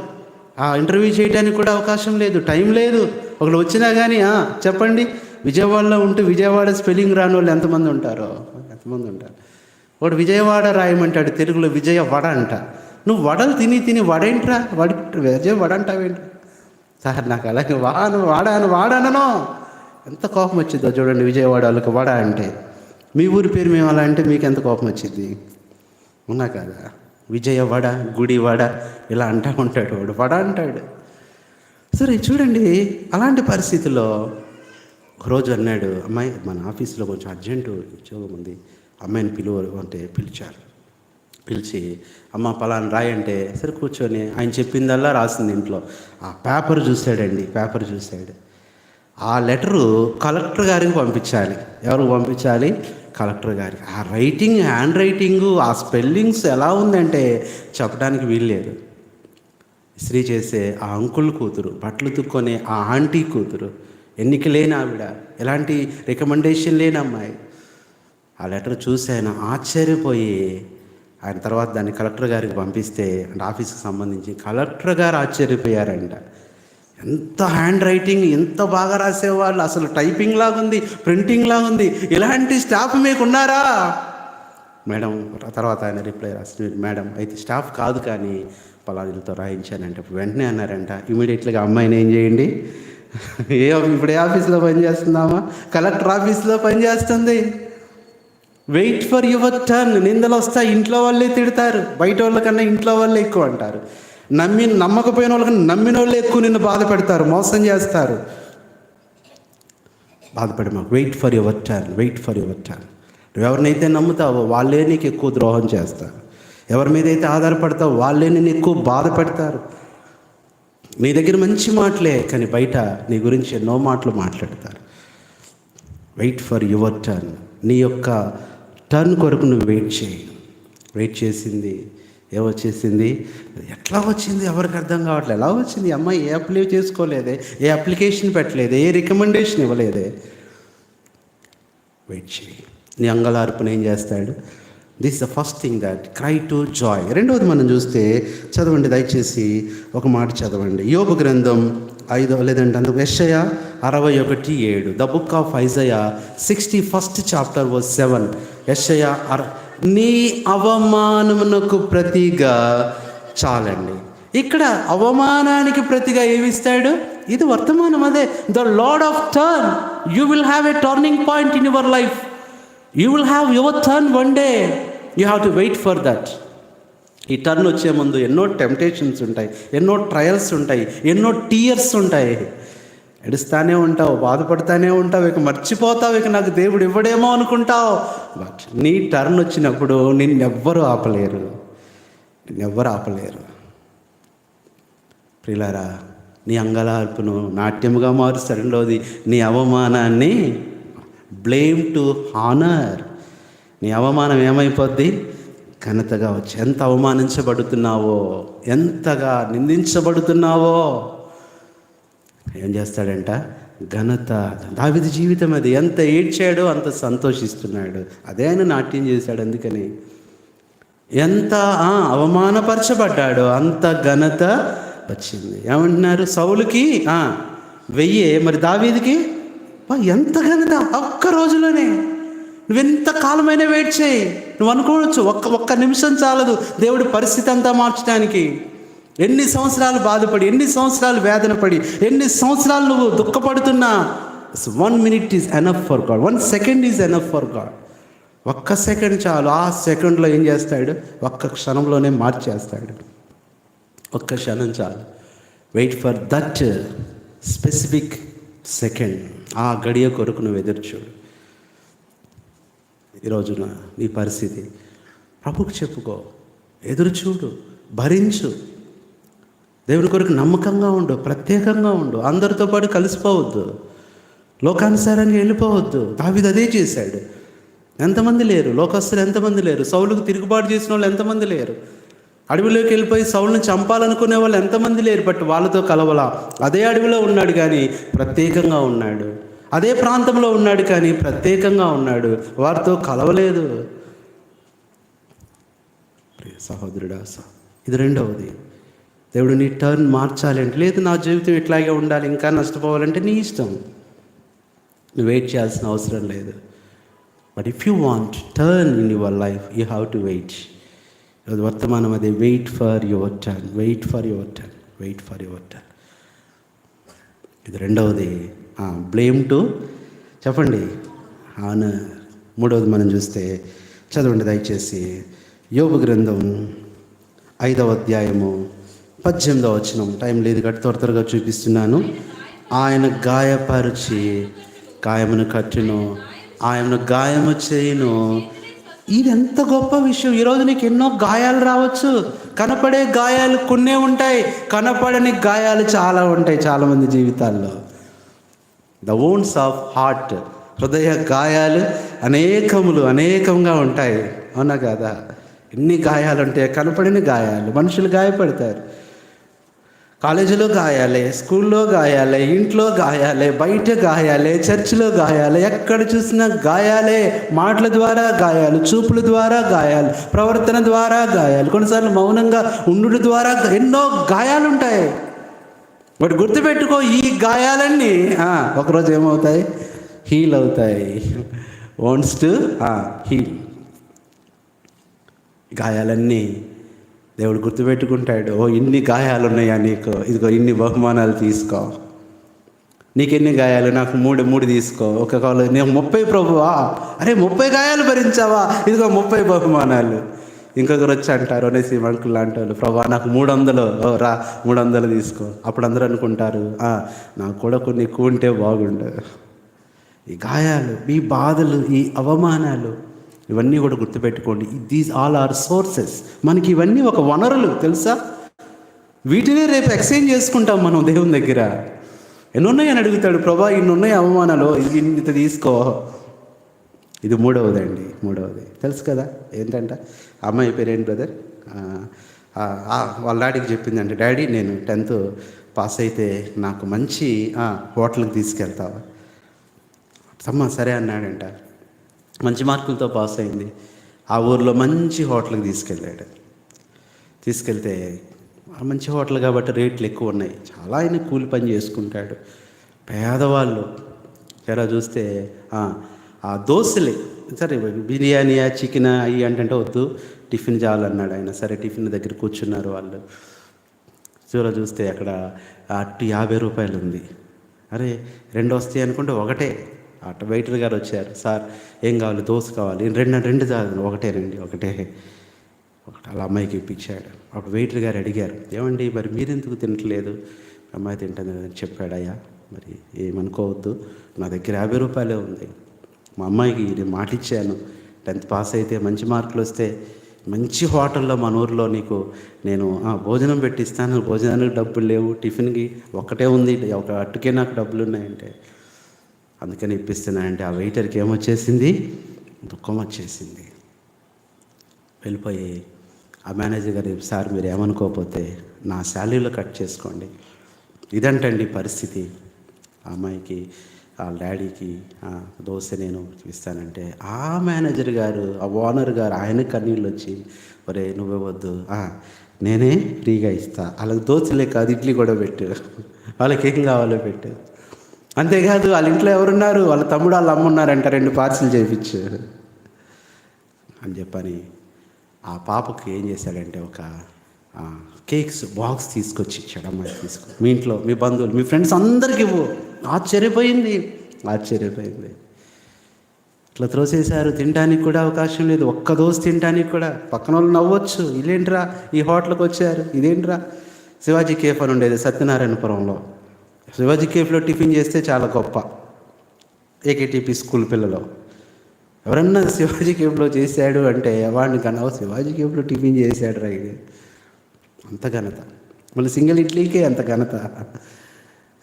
ఇంటర్వ్యూ చేయడానికి కూడా అవకాశం లేదు, టైం లేదు. ఒకళ్ళు వచ్చినా కానీ చెప్పండి, విజయవాడలో ఉంటూ విజయవాడ స్పెల్లింగ్ రాని వాళ్ళు ఎంతమంది ఉంటారు? వాడు విజయవాడ రాయమంటాడు, తెలుగులో విజయవాడ అంట. నువ్వు వడలు తిని వడేంట్రా, విజయవాడ అంటావేంటి సార్? నాకు అలాగే వాడానో ఎంత కోపం వచ్చిందో చూడండి. విజయవాడ వాళ్ళకి వడ అంటే, మీ ఊరి పేరు మేము అలా అంటే మీకు ఎంత కోపం వచ్చింది? ఉన్నా కదా, విజయవాడ, గుడివాడ ఇలా అంటూ ఉంటాడు వాడు, వడ అంటాడు. సరే చూడండి, అలాంటి పరిస్థితుల్లో ఒకరోజు అన్నాడు, అమ్మాయి మన ఆఫీస్లో కొంచెం అర్జెంటు ఉద్యోగం ఉంది, అమ్మాయిని అంటే పిలిచారు. పిలిచి అమ్మ పలానా రాయంటే, సరే కూర్చొని ఆయన చెప్పిందల్లా రాసింది ఇంట్లో. ఆ పేపర్ చూశాడు. ఆ లెటరు కలెక్టర్ గారికి పంపించాలి. ఎవరికి పంపించాలి? కలెక్టర్ గారికి. ఆ హ్యాండ్ రైటింగు, ఆ స్పెల్లింగ్స్ ఎలా ఉందంటే చెప్పడానికి వీల్లేదు. ఇస్త్రీ చేసే ఆ అంకుల్ కూతురు, బట్టలు తుక్కొనే ఆ ఆంటీ కూతురు, ఎన్నిక లేని ఆవిడ, ఎలాంటి రికమెండేషన్ లేని అమ్మాయి. ఆ లెటర్ చూసి ఆయన ఆశ్చర్యపోయి, ఆయన తర్వాత దాన్ని కలెక్టర్ గారికి పంపిస్తే, అంటే ఆఫీస్కి సంబంధించి, కలెక్టర్ గారు ఆశ్చర్యపోయారంట. ఎంత హ్యాండ్ రైటింగ్, ఎంత బాగా రాసేవాళ్ళు, అసలు టైపింగ్ లాగుంది, ప్రింటింగ్ లాగుంది, ఇలాంటి స్టాఫ్ మీకు ఉన్నారా మేడం? తర్వాత ఆయన రిప్లై రాసి, మేడం అయితే స్టాఫ్ కాదు కానీ పలానాతో రాయించానంటే, వెంటనే అన్నారంట, ఇమీడియట్గా అమ్మాయిని ఏం చేయండి, ఇప్పుడు ఏ ఆఫీస్లో పనిచేస్తుందామా? కలెక్టర్ ఆఫీస్లో పనిచేస్తుంది. Wait for your turn. నిందలు వస్తాయి, ఇంట్లో వాళ్ళే తిడతారు, బయట వాళ్ళకన్నా ఇంట్లో వాళ్ళే ఎక్కువ అంటారు. నమ్మకపోయిన వాళ్ళకన్నా నమ్మిన వాళ్ళే ఎక్కువ నిన్ను బాధ పెడతారు, మోసం చేస్తారు. బాధపడి మాకు wait for your turn, wait for your turn. నువ్వు ఎవరినైతే నమ్ముతావో వాళ్ళే నీకు ఎక్కువ ద్రోహం చేస్తారు. ఎవరి మీద అయితే ఆధారపడతావో వాళ్ళే నేను ఎక్కువ బాధ పెడతారు. నీ దగ్గర మంచి మాటలే, కానీ బయట నీ గురించి ఎన్నో మాటలు మాట్లాడతారు. Wait for your turn. నీ యొక్క టర్న్ కొరకు నువ్వు వెయిట్ చేయి. వెయిట్ చేసింది ఏమొచ్చేసింది, ఎట్లా వచ్చింది ఎవరికి అర్థం కావట్లేదు. ఎలా వచ్చింది? అమ్మాయి ఏ అప్లై చేసుకోలేదే, ఏ అప్లికేషన్ పెట్టలేదే, ఏ రికమెండేషన్ ఇవ్వలేదే. వెయిట్ చేయి. నీ అంగలార్పుని ఏం చేస్తాడు? This the first thing that cry to Joy. రెండవది మనం చూస్తే, చదవండి దయచేసి ఒక మాట చదవండి. యోబు గ్రంథం 5 లేదంటే అందుకు యెషయా 61:7. The book of Isaiah 61st chapter verse 7. యెషయా నీ అవమానమునకు ప్రతిగా చాలండి. ఇక్కడ అవమానానికి ప్రతిగా ఏమిస్తాడు? ఇది వర్తమానం. అదే the Lord of turn. You will have a turning point in your life. You will have your turn one day. You have to wait for that. ఈ టర్న్ వచ్చే ముందు ఎన్నో టెంప్టేషన్స్ ఉంటాయి, ఎన్నో ట్రయల్స్ ఉంటాయి, ఎన్నో టీయర్స్ ఉంటాయి. ఎడుస్తానే ఉంటావు, బాధపడతానే ఉంటావు, ఇక మర్చిపోతావు, ఇక నాకు దేవుడు ఇవ్వడేమో అనుకుంటావు. బట్ నీ టర్న్ వచ్చినప్పుడు నిన్నెవ్వరూ ఆపలేరు, నిన్నెవ్వరు ఆపలేరు. ప్రియులారా, నీ అంగలార్పును నాట్యముగా మారుస్తాడు. రెండవది, నీ అవమానాన్ని బ్లేమ్ టు హానర్. నీ అవమానం ఏమైపోద్ది? ఘనతగా వచ్చి. ఎంత అవమానించబడుతున్నావో, ఎంతగా నిందించబడుతున్నావో ఏం చేస్తాడంట? ఘనత. దావీదు జీవితం అది. ఎంత ఏడ్చాడో అంత సంతోషిస్తున్నాడు. అదే ఆయన నాట్యం చేశాడు. అందుకని ఎంత అవమానపరచబడ్డాడో అంత ఘనత వచ్చింది. ఏమంటున్నారు? సౌలుకి 1000, మరి దావీదుకి ఎంత ఘనత ఒక్క రోజులోనే. నువ్వెంత కాలమైనా వెయిట్ చేయి. నువ్వు అనుకోవచ్చు ఒక్క నిమిషం చాలదు దేవుడి పరిస్థితి అంతా మార్చడానికి. ఎన్ని సంవత్సరాలు బాధపడి, ఎన్ని సంవత్సరాలు వేదన పడి, ఎన్ని సంవత్సరాలు నువ్వు దుఃఖపడుతున్నా, 1 minute is enough for God. 1 second is enough for God. ఒక్క సెకండ్ చాలు. ఆ సెకండ్లో ఏం చేస్తాడు? ఒక్క క్షణంలోనే మార్చేస్తాడు. ఒక్క క్షణం చాలు. Wait for that specific second. ఆ గడియ కొరకు నువ్వు ఎదురుచూడు. ఈరోజున నీ పరిస్థితి ప్రభుకు చెప్పుకో, ఎదురుచూడు, భరించు. దేవుని కొరకు నమ్మకంగా ఉండు, ప్రత్యేకంగా ఉండు. అందరితో పాటు కలిసిపోవద్దు, లోకానుసారంగా వెళ్ళిపోవద్దు. దావీదు అదే చేశాడు. ఎంతమంది లేరు లోకస్తులు? ఎంతమంది లేరు? సౌలుకు తిరుగుబాటు చేసిన వాళ్ళు ఎంతమంది లేరు? అడవిలోకి వెళ్ళిపోయి సౌలుని చంపాలనుకునే వాళ్ళు ఎంతమంది లేరు? బట్ వాళ్ళతో కలవలా. అదే అడవిలో ఉన్నాడు కానీ ప్రత్యేకంగా ఉన్నాడు. అదే ప్రాంతంలో ఉన్నాడు కానీ ప్రత్యేకంగా ఉన్నాడు. వారితో కలవలేదు. సహోదరుడా, ఇది రెండవది. దేవుడు నీ టర్న్ మార్చాలి అంటే, లేదు నా జీవితం ఇట్లాగే ఉండాలి, ఇంకా నష్టపోవాలంటే నీ ఇష్టం. నువ్వు వెయిట్ చేయాల్సిన అవసరం లేదు. But if you want turn in your life, you have to wait. వర్తమానం అదే, wait for your turn, wait for your turn, wait for your turn. ఇది రెండవది. బ్లేమ్ టు చెప్పండి ఆనర్. మూడవది మనం చూస్తే, చదవండి దయచేసి, యోబు గ్రంథం 5వ అధ్యాయము 18వ వచనం. టైం లేదు కాబట్టి త్వరగా చూపిస్తున్నాను. ఆయన గాయపరిచి గాయమును కట్టును, ఆయనను గాయము చేయును. ఇది ఎంత గొప్ప విషయం. ఈరోజు నీకు ఎన్నో గాయాలు రావచ్చు. కనపడే గాయాలు కొన్నే ఉంటాయి, కనపడని గాయాలు చాలా ఉంటాయి చాలామంది జీవితాల్లో. ద వోన్స్ ఆఫ్ హార్ట్, హృదయ గాయాలు అనేకంగా ఉంటాయి. అవునా కదా? ఎన్ని గాయాలు ఉంటాయి? కనపడిన గాయాలు. మనుషులు గాయపడతారు. కాలేజీలో గాయాలే, స్కూల్లో గాయాలే, ఇంట్లో గాయాలే, బయట గాయాలే, చర్చిలో గాయాలే, ఎక్కడ చూసినా గాయాలే. మాటల ద్వారా గాయాలు, చూపుల ద్వారా గాయాలు, ప్రవర్తన ద్వారా గాయాలు, కొన్నిసార్లు మౌనంగా ఉండు ద్వారా ఎన్నో గాయాలుంటాయి. బట్ గుర్తుపెట్టుకో, ఈ గాయాలన్నీ ఒకరోజు ఏమవుతాయి? హీల్ అవుతాయి. Wants to heal. గాయాలన్నీ దేవుడు గుర్తుపెట్టుకుంటాడు. ఇన్ని గాయాలు ఉన్నాయా నీకు? ఇదిగో ఇన్ని బహుమానాలు తీసుకో. నీకెన్ని గాయాలు? నాకు మూడు మూడు తీసుకో. ఒక కాలు నేను 30 ప్రభువా? అరే 30 గాయాలు భరించావా? ఇదిగో 30 బహుమానాలు. ఇంకొకరు వచ్చి అంటారు, అనేసి అంకుల్ లాంటి వాళ్ళు, ప్రభా నాకు 300, రా 300 తీసుకో. అప్పుడు అందరూ అనుకుంటారు, నాకు కూడా కొన్ని ఎక్కువ ఉంటే బాగుండు. ఈ గాయాలు, ఈ బాధలు, ఈ అవమానాలు, ఇవన్నీ కూడా గుర్తుపెట్టుకోండి. These all are sources. మనకి ఇవన్నీ ఒక వనరులు, తెలుసా? వీటినే రేపు ఎక్స్చేంజ్ చేసుకుంటాం మనం దేవుని దగ్గర. ఎన్ని ఉన్నాయని అడుగుతాడు, ప్రభా ఇన్ని ఉన్నాయి అవమానాలు, ఇంత తీసుకో. ఇది మూడవది తెలుసు కదా ఏంటంట? అమ్మాయి పేరేంటి బ్రదర్? వాళ్ళ డాడీకి చెప్పిందంటే, డాడీ నేను 10th పాస్ అయితే నాకు మంచి హోటల్కి తీసుకెళ్తావా? సరే అన్నాడంట. మంచి మార్కులతో పాస్ అయింది. ఆ ఊర్లో మంచి హోటల్కి తీసుకెళ్తే మంచి హోటల్ కాబట్టి రేట్లు ఎక్కువ ఉన్నాయి. చాలా ఆయన కూలి పని చేసుకుంటాడు. పేదవాళ్ళు ఎలా చూస్తే ఆ దోశలే, సరే బిర్యానీయా చికెనా అవి అంటే వద్దు, టిఫిన్ చాలన్నాడు ఆయన. సరే టిఫిన్ దగ్గర కూర్చున్నారు వాళ్ళు. చూస్తే అక్కడ అట్టు 50 రూపాయలు ఉంది. అరే 2 వస్తాయి అనుకుంటే ఒకటే. అటు వెయిటర్ గారు వచ్చారు, సార్ ఏం కావాలి? దోశ కావాలి. రెండు చాలు. ఒకటే. అలా అమ్మాయికి ఇప్పించాడు. అప్పుడు వెయిటర్ గారు అడిగారు, ఏమండి మరి మీరెందుకు తినట్లేదు? అమ్మాయి తింటుంది అని చెప్పాడయ్యా. మరి ఏమనుకోవద్దు, నా దగ్గర 50 రూపాయలే ఉంది. మా అమ్మాయికి నేను మాట ఇచ్చాను, 10th పాస్ అయితే మంచి మార్కులు వస్తే మంచి హోటల్లో మన ఊరిలో నీకు నేను భోజనం పెట్టిస్తాను. భోజనానికి డబ్బులు లేవు, టిఫిన్కి ఒక్కటే ఉంది, ఒక అట్టుకే నాకు డబ్బులు ఉన్నాయంటే అందుకని ఇప్పిస్తున్నానంటే ఆ వెయిటర్కి ఏమొచ్చేసింది? దుఃఖం వచ్చేసింది. వెళ్ళిపోయి ఆ మేనేజర్ గారు, సార్ మీరు ఏమనుకోకపోతే నా శాలరీలో కట్ చేసుకోండి. ఇదంటండి పరిస్థితి. ఆ అమ్మాయికి ఆ డాడీకి దోశ నేను ఇస్తానంటే ఆ మేనేజర్ గారు, ఆ ఓనర్ గారు, ఆయన కన్నీళ్ళు వచ్చి, ఒరే నువ్వే వద్దు, నేనే ఫ్రీగా ఇస్తా. వాళ్ళకి దోశలే కాదు ఇడ్లీ కూడా పెట్టు, వాళ్ళకి ఏం కావాలో పెట్టు. అంతేకాదు వాళ్ళ ఇంట్లో ఎవరున్నారు? వాళ్ళ తమ్ముడు వాళ్ళ అమ్మ ఉన్నారంట, 2 పార్సిల్ చేయించు అని చెప్పని ఆ పాపకు ఏం చేశాడంటే ఒక కేక్స్ బాక్స్ తీసుకొచ్చి ఇచ్చాడు. అమ్మాయి తీసుకొని, మీ ఇంట్లో మీ బంధువులు మీ ఫ్రెండ్స్ అందరికీ ఇవ్వు. ఆశ్చర్యపోయింది. ఇట్లా త్రోసేశారు. తినడానికి కూడా అవకాశం లేదు. ఒక్క దోశ తినడానికి కూడా. పక్కన వాళ్ళు నవ్వచ్చు, ఇదేంట్రా ఈ హోటల్కి వచ్చారు, ఇదేంట్రా. శివాజీ కేఫ్ అని ఉండేది సత్యనారాయణపురంలో. శివాజీ కేఫ్లో టిఫిన్ చేస్తే చాలా గొప్ప. ఏకేటీపీ స్కూల్ పిల్లలు ఎవరన్నా శివాజీ కేఫ్లో చేశాడు అంటే వాడిని కన్నా శివాజీ కేఫ్లో టిఫిన్ చేశాడు రా, ఇది అంత ఘనత. మళ్ళీ సింగిల్ ఇడ్లీకే అంత ఘనత.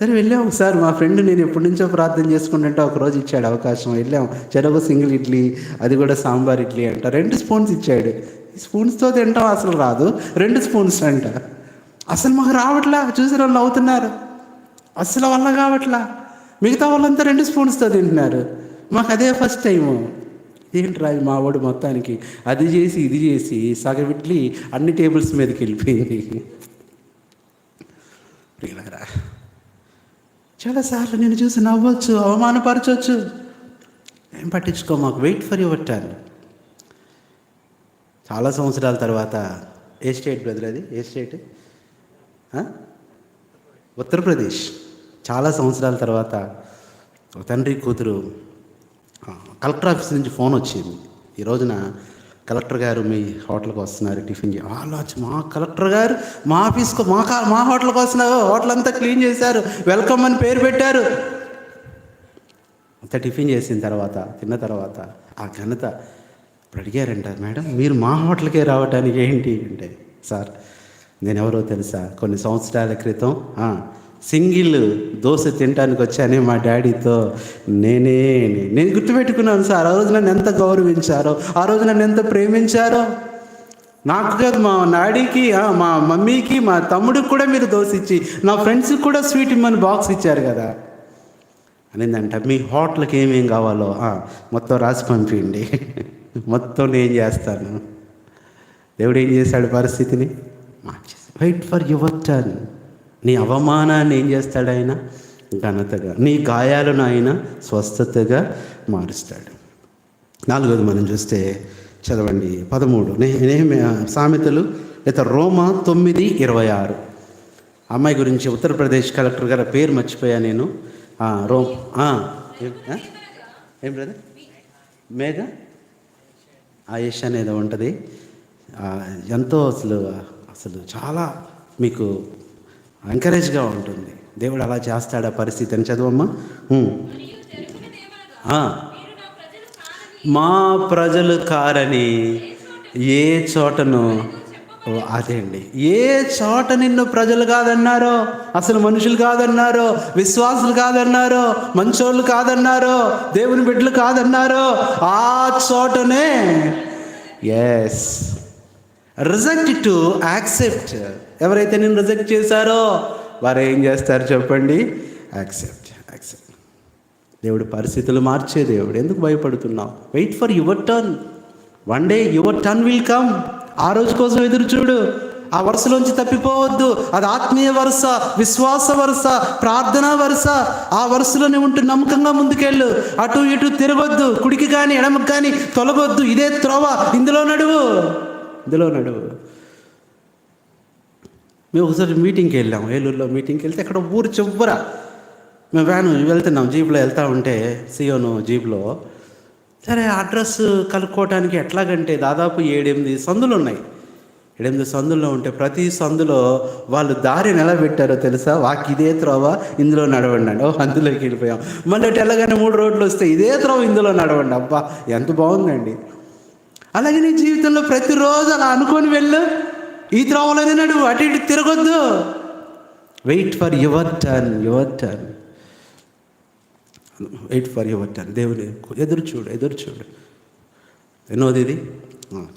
సరే వెళ్ళాం ఒకసారి, మా ఫ్రెండ్ నేను ఎప్పటి నుంచో ప్రార్థన చేసుకుంటుంటే ఒకరోజు ఇచ్చాడు అవకాశం. వెళ్ళాం, చెరొక సింగిల్ ఇడ్లీ, అది కూడా సాంబార్ ఇడ్లీ అంట. 2 స్పూన్స్ ఇచ్చాడు. ఈ స్పూన్స్తో తింటాం అసలు రాదు, 2 స్పూన్స్ అంట. అసలు మాకు రావట్లా. చూసిన వాళ్ళు అవుతున్నారు, అసలు వల్ల కావట్లా. మిగతా వాళ్ళంతా 2 స్పూన్స్తో తింటున్నారు. మాకు అదే ఫస్ట్ టైము. ఏంట్రా మా వాడు మొత్తానికి అది చేసి ఇది చేసి సగం ఇడ్లీ అన్ని టేబుల్స్ మీదకి వెళ్ళిపోయింది. చాలాసార్లు నేను చూసి నవ్వచ్చు, అవమానపరచవచ్చు, ఏం పట్టించుకో, మాకు వెయిట్ ఫర్ యువర్ టర్న్. చాలా సంవత్సరాల తర్వాత, ఏ స్టేట్ బ్రదర్ అది? ఏ స్టేట్? ఉత్తరప్రదేశ్. చాలా సంవత్సరాల తర్వాత తండ్రి కూతురు కలెక్టర్ ఆఫీస్ నుంచి ఫోన్ వచ్చింది, ఈ రోజున కలెక్టర్ గారు మీ హోటల్కి వస్తున్నారు టిఫిన్ వాళ్ళు వచ్చి, మా కలెక్టర్ గారు మా ఆఫీస్కి మా హోటల్కి వస్తున్నారు, హోటల్ అంతా క్లీన్ చేశారు, వెల్కమ్ అని పేరు పెట్టారు. అంత టిఫిన్ చేసిన తర్వాత తిన్న తర్వాత ఆ ఘనత ఇప్పుడు అడిగారంట, మేడం మీరు మా హోటల్కే రావడానికి ఏంటి అంటే, సార్ నేను ఎవరో తెలుసా, కొన్ని సంవత్సరాల క్రితం సింగిల్ దోశ తినడానికి వచ్చానే మా డాడీతో, నేను గుర్తుపెట్టుకున్నాను సార్. ఆ రోజు నన్ను ఎంత గౌరవించారో, ఆ రోజు నన్ను ఎంత ప్రేమించారో. నాకు కాదు, మా డాడీకి, మా మమ్మీకి, మా తమ్ముడికి కూడా మీరు దోశ ఇచ్చి, నా ఫ్రెండ్స్కి కూడా స్వీట్ ఇమ్మని బాక్స్ ఇచ్చారు కదా అనిందంట. మీ హోటల్కి ఏమేం కావాలో మొత్తం రాసి పంపించండి, మొత్తం నేను చేస్తాను. దేవుడు ఏం చేశాడు? పరిస్థితిని మార్చేసి, వెయిట్ ఫర్ యువర్ టర్న్. నీ అవమానాన్ని ఏం చేస్తాడు ఆయన? ఘనతగా. నీ గాయాలను ఆయన స్వస్థతగా మారుస్తాడు. 4వది మనం చూస్తే, చదవండి 13 సామెతలు లేదా రోమా 9:26. అమ్మాయి గురించి ఉత్తరప్రదేశ్ కలెక్టర్ గారి పేరు మర్చిపోయా నేను. రోమ్ ఏం బ్రదర్ మేఘ ఆయేష్ అనేది ఉంటుంది. ఎంతో అసలు అసలు చాలా మీకు ఎంకరేజ్గా ఉంటుంది. దేవుడు అలా చేస్తాడు ఆ పరిస్థితి అని చదువమ్మా. మా ప్రజలు కారని ఏ చోటను, అదే అండి, ఏ చోట నిన్ను ప్రజలు కాదన్నారో, అసలు మనుషులు కాదన్నారో, విశ్వాసులు కాదన్నారో, మంచోళ్ళు కాదన్నారో, దేవుని బిడ్డలు కాదన్నారో, ఆ చోటనే ఎస్ రిజెక్ట్ టు యాక్సెప్ట్. ఎవరైతే నేను రిజెక్ట్ చేశారో వారు ఏం చేస్తారు చెప్పండి? యాక్సెప్ట్. దేవుడు పరిస్థితులు మార్చే దేవుడు. ఎందుకు భయపడుతున్నావు? Wait for your turn. One day your turn will come. ఆ రోజు కోసం ఎదురు చూడు. ఆ వరుసలోంచి తప్పిపోవద్దు. అది ఆత్మీయ వరుస, విశ్వాస వరుస, ప్రార్థనా వరుస. ఆ వరుసలోనే ఉంటూ నమ్మకంగా ముందుకెళ్ళు. అటు ఇటు తిరగొద్దు, కుడికి కానీ ఎడమకి కానీ తొలగొద్దు. ఇదే త్రోవ, ఇందులో నడువు. మేము ఒకసారి మీటింగ్కి వెళ్ళాము, ఏలూరులో మీటింగ్కి వెళ్తే అక్కడ ఊరు చివర మేము వ్యాను వెళ్తున్నాం, జీప్లో వెళ్తూ ఉంటే సియోను జీప్లో, సరే అడ్రస్ కనుక్కోవడానికి ఎట్లాగంటే దాదాపు 7-8 సందులు ఉన్నాయి. 7-8 సందుల్లో ఉంటే ప్రతి సందులో వాళ్ళు దారిని ఎలా పెట్టారో తెలుసా? ఇదే త్రోవ, ఇందులో నడవండి అండి. అందులోకి వెళ్ళిపోయాం. మళ్ళీ వెళ్ళగానే 3 రోడ్లు వస్తే ఇదే త్రోవ, ఇందులో నడవండి. అబ్బా ఎంత బాగుందండి. అలాగే నీ జీవితంలో ప్రతిరోజు అలా అనుకొని వెళ్ళు. ఈ త్రోవలోనే నడువు, అటు ఇటు తిరగొద్దు. Wait for your turn. Wait for your turn. దేవుని ఎదురు చూడు. ఎన్నోది ఇది?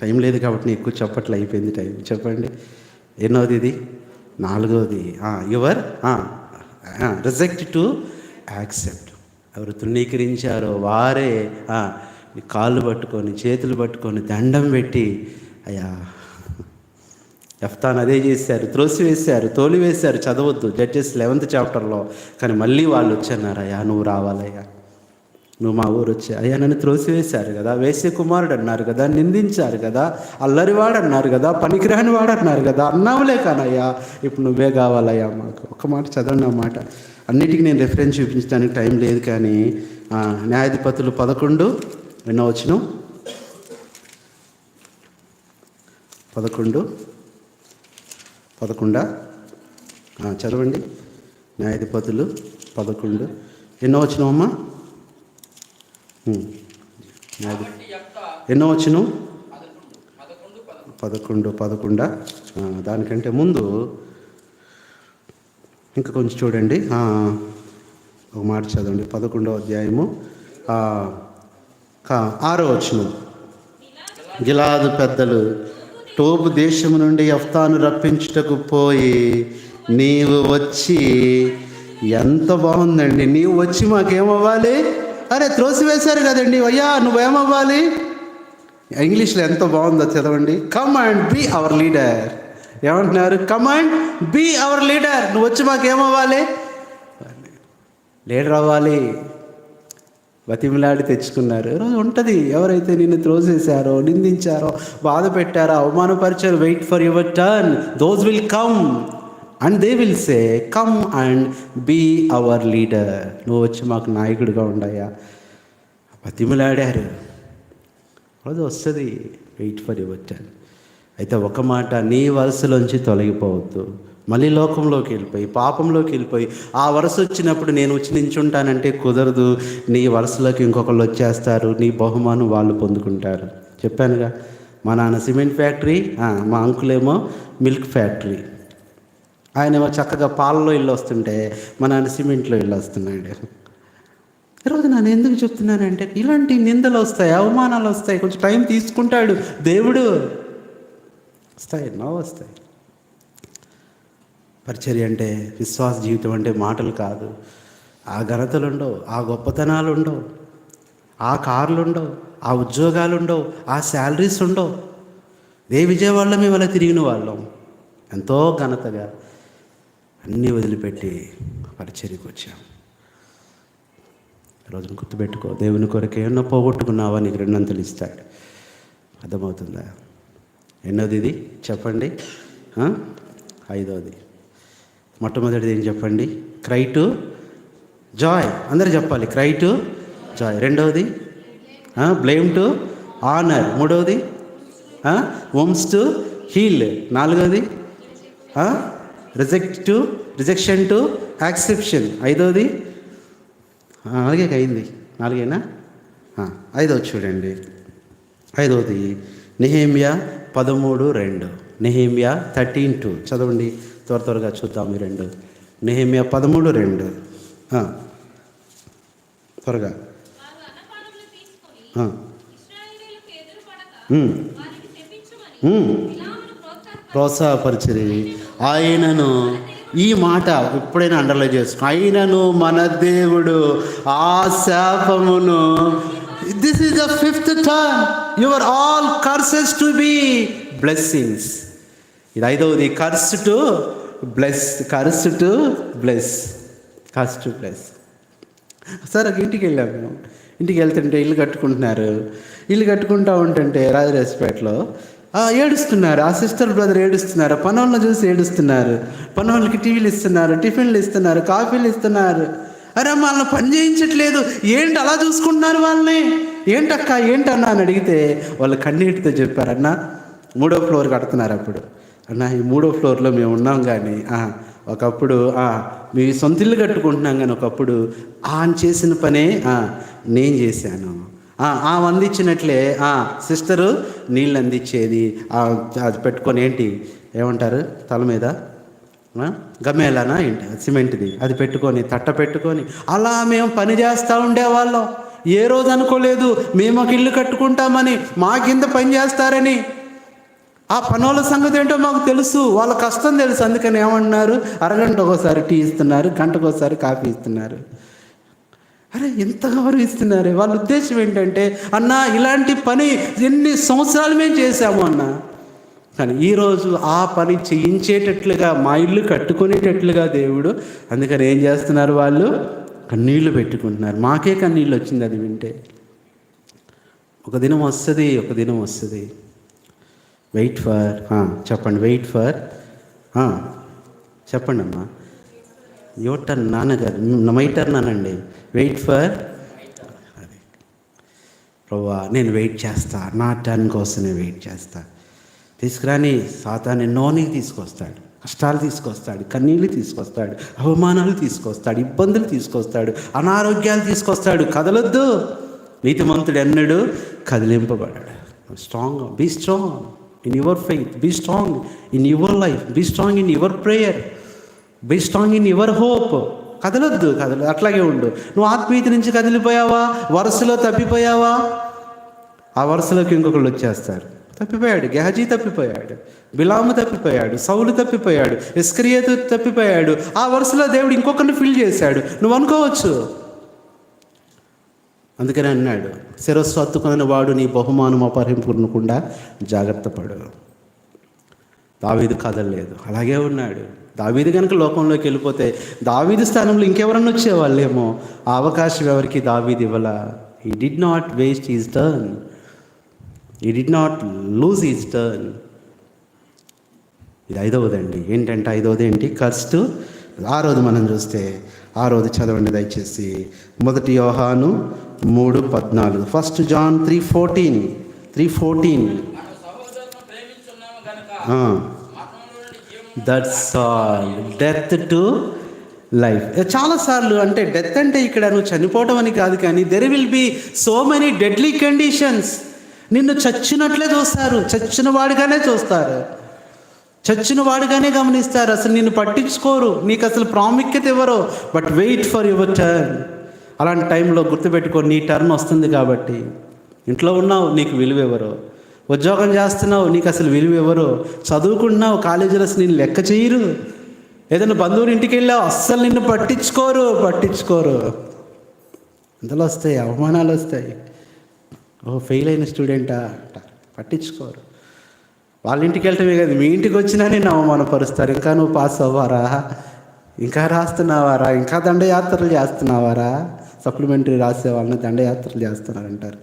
టైం లేదు కాబట్టి నేను ఎక్కువ చెప్పట్లు అయిపోయింది టైం. చెప్పండి ఎన్నోది ఇది? 4వది. Your reject to accept. ఎవరు తృణీకరించారో వారే కాళ్ళు పట్టుకొని చేతులు పట్టుకొని దండం పెట్టి, అయ్యా యెఫ్తాను అదే చేశారు, త్రోసివేశారు, తోలివేశారు. చదవద్దు జడ్జెస్ 11th చాప్టర్లో. కానీ మళ్ళీ వాళ్ళు వచ్చన్నారు, అయ్యా నువ్వు రావాలయ్యా, నువ్వు మా ఊరు వచ్చా. అయ్యా నన్ను త్రోసివేశారు కదా, వేశ్య కుమారుడు అన్నారు కదా, నిందించారు కదా, అల్లరివాడు అన్నారు కదా, పనికిరాని వాడు అన్నారు కదా, అన్నావులే కానయ్యా, ఇప్పుడు నువ్వే కావాలయ్యా మాకు. ఒక మాట చదవండి. ఆ మాట అన్నిటికీ నేను రెఫరెన్స్ చూపించడానికి టైం లేదు. కానీ న్యాయాధిపతులు 11 ఎన్నో వచనం? 11 చదవండి. న్యాయాధిపతులు 11 ఎన్నో వచనమమ్మా? ఎన్నో వచనం? 11. దానికంటే ముందు ఇంకా కొంచెం చూడండి. ఒక మాట చదవండి. 11వ అధ్యాయము 6వ వచనం. గిలాదు పెద్దలు టోబు దేశము నుండి యెఫ్తాను రప్పించుటకు పోయి, నీవు వచ్చి, ఎంత బాగుందండి, నీవు వచ్చి మాకేమవ్వాలి? అరే త్రోసివేశారు కదండి అయ్యా, నువ్వేమవ్వాలి? ఇంగ్లీష్లో ఎంత బాగుందో చదవండి. Come and be our leader. ఏమంటున్నారు? Come and be our leader. నువ్వు వచ్చి మాకేమవ్వాలి? లీడర్ అవ్వాలి. బతిమిలాడి తెచ్చుకున్నారు. ఈరోజు ఉంటుంది. ఎవరైతే నిన్ను త్రోసేశారో, నిందించారో, బాధ పెట్టారో, అవమానపరిచారో, wait for your turn. Those will come and they will say, come and be our leader. నువ్వు వచ్చి మాకు నాయకుడిగా ఉండయా. బతిమిలాడారు. రోజు వస్తుంది. Wait for your turn. అయితే ఒక మాట, నీ వరుసలోంచి తొలగిపోవద్దు. మళ్ళీ లోకంలోకి వెళ్ళిపోయి, పాపంలోకి వెళ్ళిపోయి, ఆ వరుస వచ్చినప్పుడు నేను వచ్చి నించుంటానంటే కుదరదు. నీ వరుసలోకి ఇంకొకళ్ళు వచ్చేస్తారు, నీ బహుమానం వాళ్ళు పొందుకుంటారు. చెప్పానుగా, మా నాన్న సిమెంట్ ఫ్యాక్టరీ, మా అంకులేమో మిల్క్ ఫ్యాక్టరీ. ఆయనేమో చక్కగా పాలలో ఇల్లు వస్తుంటే మా నాన్న సిమెంట్లో ఇల్లు వస్తున్నాడు. ఈరోజు నేను ఎందుకు చెప్తున్నానంటే, ఇలాంటి నిందలు వస్తాయి, అవమానాలు వస్తాయి. కొంచెం టైం తీసుకుంటాడు దేవుడు. వస్తాయి. పరిచర్య అంటే, విశ్వాస జీవితం అంటే మాటలు కాదు. ఆ ఘనతలు ఉండవు, ఆ గొప్పతనాలు ఉండవు, ఆ కార్లు ఉండవు, ఆ ఉద్యోగాలు ఉండవు, ఆ శాలరీస్ ఉండవు. విజయవాడలో మేము అలా తిరిగిన వాళ్ళం. ఎంతో ఘనతగా అన్నీ వదిలిపెట్టి పరిచర్యకు వచ్చాం. రోజును గుర్తుపెట్టుకో, దేవుని కొరకు ఏమన్నా పోగొట్టుకున్నావా, నీకు 2 ఇస్తాడు. అర్థమవుతుందా? ఎన్నోది ఇది చెప్పండి? 5వది. మొట్టమొదటిది ఏం చెప్పండి? క్రై టు జాయ్, అందరు చెప్పాలి. Cry to Joy. రెండవది బ్లేమ్ టు ఆనర్. మూడవది వమ్స్ టు హీల్. నాలుగవది రిజెక్షన్ టు యాక్సెప్షన్. ఐదవది అలాగే అయింది. నాలుగేనా? ఐదవది చూడండి. ఐదవది నెహెమ్యా 13:2. నెహెమ్యా 13:2 చదవండి. త్వరగా చూద్దాం. ఈ రెండు నెహెమ్యా 13:2 త్వరగా. ప్రోత్సాహపరిచిరి ఆయనను. ఈ మాట ఎప్పుడైనా అండర్లైన్ చేసుకో. ఆయనను మన దేవుడు ఆ శాపమును. This is the 5th turn. Your all curses to be blessings. ఇది ఐదవది. Curse to bless. Curse to bless. Curse to bless. సరే, ఇంటికి వెళ్ళాము. మేము ఇంటికి వెళ్తుంటే ఇల్లు కట్టుకుంటున్నారు. ఇల్లు కట్టుకుంటూ ఉంటుంటే రాజరాజపేటలో ఏడుస్తున్నారు. ఆ సిస్టర్ బ్రదర్ ఏడుస్తున్నారు. పనోళ్ళని చూసి ఏడుస్తున్నారు. పనోళ్ళకి టీవీలు ఇస్తున్నారు, టిఫిన్లు ఇస్తున్నారు, కాఫీలు ఇస్తున్నారు. అరే వాళ్ళని పని చేయించట్లేదు, ఏంటి అలా చూసుకుంటున్నారు వాళ్ళని, ఏంటక్క ఏంటన్నా అని అడిగితే వాళ్ళు కన్నీటితో చెప్పారు, అన్న 3వ ఫ్లోర్ కడుతున్నారు. అప్పుడు అన్న ఈ 3వ ఫ్లోర్లో మేము ఉన్నాం, కానీ ఒకప్పుడు మీ సొంత ఇల్లు కట్టుకుంటున్నాం, కానీ ఒకప్పుడు ఆయన చేసిన పనే నేను చేశాను. అందించినట్లే సిస్టరు నీళ్ళు అందించేది. అది పెట్టుకొని ఏమంటారు తల మీద గమ్మేలానా ఏంటి సిమెంట్ది, అది పెట్టుకొని తట్ట పెట్టుకొని అలా మేము పని చేస్తూ ఉండేవాళ్ళం. ఏ రోజు అనుకోలేదు మేము ఒక ఇల్లు కట్టుకుంటామని, మా కింద పని చేస్తారని. ఆ పనుల సంగతి ఏంటో మాకు తెలుసు, వాళ్ళ కష్టం తెలుసు. అందుకని ఏమంటున్నారు, అరగంట ఒకసారి టీ ఇస్తున్నారు, గంటకు ఒకసారి కాఫీ ఇస్తున్నారు. అరే ఎంత గౌరవిస్తున్నారు. వాళ్ళ ఉద్దేశం ఏంటంటే, అన్న ఇలాంటి పని ఎన్ని సంవత్సరాలు మేము చేశాము అన్న, కానీ ఈరోజు ఆ పని చేయించేటట్లుగా మా ఇల్లు కట్టుకునేటట్లుగా దేవుడు. అందుకని ఏం చేస్తున్నారు, వాళ్ళు కన్నీళ్ళు పెట్టుకుంటున్నారు. మాకే కన్నీళ్ళు వచ్చింది అది వింటే. ఒక దినం వస్తుంది. వెయిట్ ఫర్ చెప్పండి. వెయిట్ ఫర్ చెప్పండి అమ్మా. యువర్ టర్న్ నాన్నగారు, మై టర్న్ అనండి. వెయిట్ ఫర్ అది. ప్రభువా నేను వెయిట్ చేస్తా, నా టర్న్ కోసమే వెయిట్ చేస్తా. తీసుకురాని సాతాను ఎన్నోని తీసుకొస్తాడు, కష్టాలు తీసుకొస్తాడు, కన్నీళ్ళు తీసుకొస్తాడు, అవమానాలు తీసుకొస్తాడు, ఇబ్బందులు తీసుకొస్తాడు, అనారోగ్యాలు తీసుకొస్తాడు. కదలొద్దు. నీతిమంతుడు ఎన్నడూ కదిలింపబడాడు. Strong, be strong in your faith, be strong in your life, be strong in your prayer, be strong in your hope. కదలొద్దు. అట్లాగే ఉండు. నువ్వు ఆత్మీయత నుంచి కదిలిపోయావా, వరుసలో తప్పిపోయావా, ఆ వరుసలోకి ఇంకొకళ్ళు వచ్చేస్తారు. తప్పిపోయాడు గెహజీ, తప్పిపోయాడు బిలాము, తప్పిపోయాడు సౌలు, తప్పిపోయాడు ఇస్కరియోతు, తప్పిపోయాడు. ఆ వరుసలో దేవుడు ఇంకొకరిని ఫిల్ చేశాడు. నువ్వు అనుకోవచ్చు. అందుకని అన్నాడు, శిరస్సు హత్తుకున్న వాడు నీ బహుమానం అపహరింపుకుండా జాగ్రత్త పడు. దావీదు కదలలేదు, అలాగే ఉన్నాడు. దావీదు కనుక లోకంలోకి వెళ్ళిపోతే దావీదు స్థానంలో ఇంకెవరన్నా వచ్చేవాళ్ళేమో. ఆ అవకాశం ఎవరికి దావీదు ఇవ్వాల. He did not waste his turn, he did not lose his turn. ఇది ఐదవదండి. ఏంటంటే ఐదవది ఏంటి, కర్స్ట్. ఆరోజు మనం చూస్తే, ఆరోజు చదవండి దయచేసి. 1 యోహాను 3:14. 1 John 3:14. That's all. Death to life. చాలాసార్లు అంటే డెత్ అంటే ఇక్కడ నువ్వు చనిపోవడం అని కాదు, కానీ there will be so many deadly conditions. నిన్ను చచ్చినట్లే చూస్తారు, చచ్చిన వాడిగానే చూస్తారు, చచ్చిన వాడిగానే గమనిస్తారు. అసలు నిన్ను పట్టించుకోరు, నీకు అసలు ప్రాముఖ్యత ఇవ్వరు. But wait for your turn. అలాంటి టైంలో గుర్తుపెట్టుకో, నీ టర్న్ వస్తుంది కాబట్టి. ఇంట్లో ఉన్నావు, నీకు విలువ ఎవరో. ఉద్యోగం చేస్తున్నావు, నీకు అసలు విలువ ఎవరో. చదువుకుంటున్నావు, కాలేజీలో అసలు నిన్ను లెక్క చేయరు. ఏదైనా బంధువుని ఇంటికి వెళ్ళావు, అస్సలు నిన్ను పట్టించుకోరు. అందులో వస్తాయి, అవమానాలు వస్తాయి. ఫెయిల్ అయిన స్టూడెంటా పట్టించుకోరు. వాళ్ళ ఇంటికి వెళ్ళటమే కాదు, మీ ఇంటికి వచ్చినా నేను అవమానపరుస్తారు. ఇంకా నువ్వు పాస్ అవ్వారా, ఇంకా రాస్తున్నావారా, ఇంకా దండయాత్రలు చేస్తున్నావారా, సప్లిమెంటరీ రాసే వాళ్ళని దండయాత్రలు చేస్తున్నారంటారు.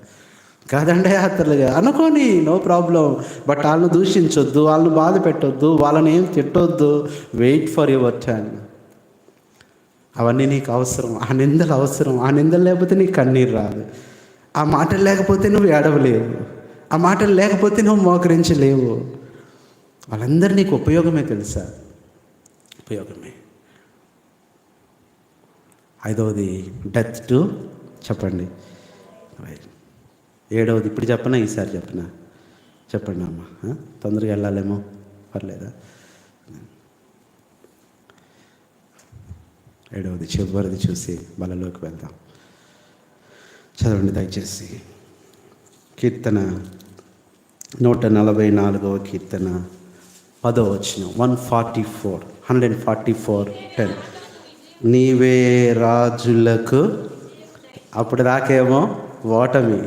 ఇంకా దండయాత్రలు అనుకోని, నో ప్రాబ్లం. బట్ వాళ్ళని దూషించొద్దు, వాళ్ళని బాధ పెట్టొద్దు, వాళ్ళని ఏం తిట్టొద్దు. Wait for your turn. అవన్నీ నీకు అవసరం. ఆ నిందలు అవసరం. ఆ నిందలు లేకపోతే నీకు కన్నీరు రాదు. ఆ మాటలు లేకపోతే నువ్వు ఏడవలేవు. ఆ మాటలు లేకపోతే నువ్వు మోకరించలేవు. వాళ్ళందరూ నీకు ఉపయోగమే, తెలుసా? ఉపయోగమే. 5వది డెత్ టు చెప్పండి. 7వది ఇప్పుడు చెప్పనా, ఈసారి చెప్పనా? చెప్పండి అమ్మ, తొందరగా వెళ్ళాలేమో, పర్లేదా? 7వది చివరిది చూసి బలలోకి వెళ్దాం. చదవండి దయచేసి. కీర్తన 144వ కీర్తన 10వ వచనం. 144:10. నీవే రాజులకు, అప్పుడు దాకేమో ఓటమి.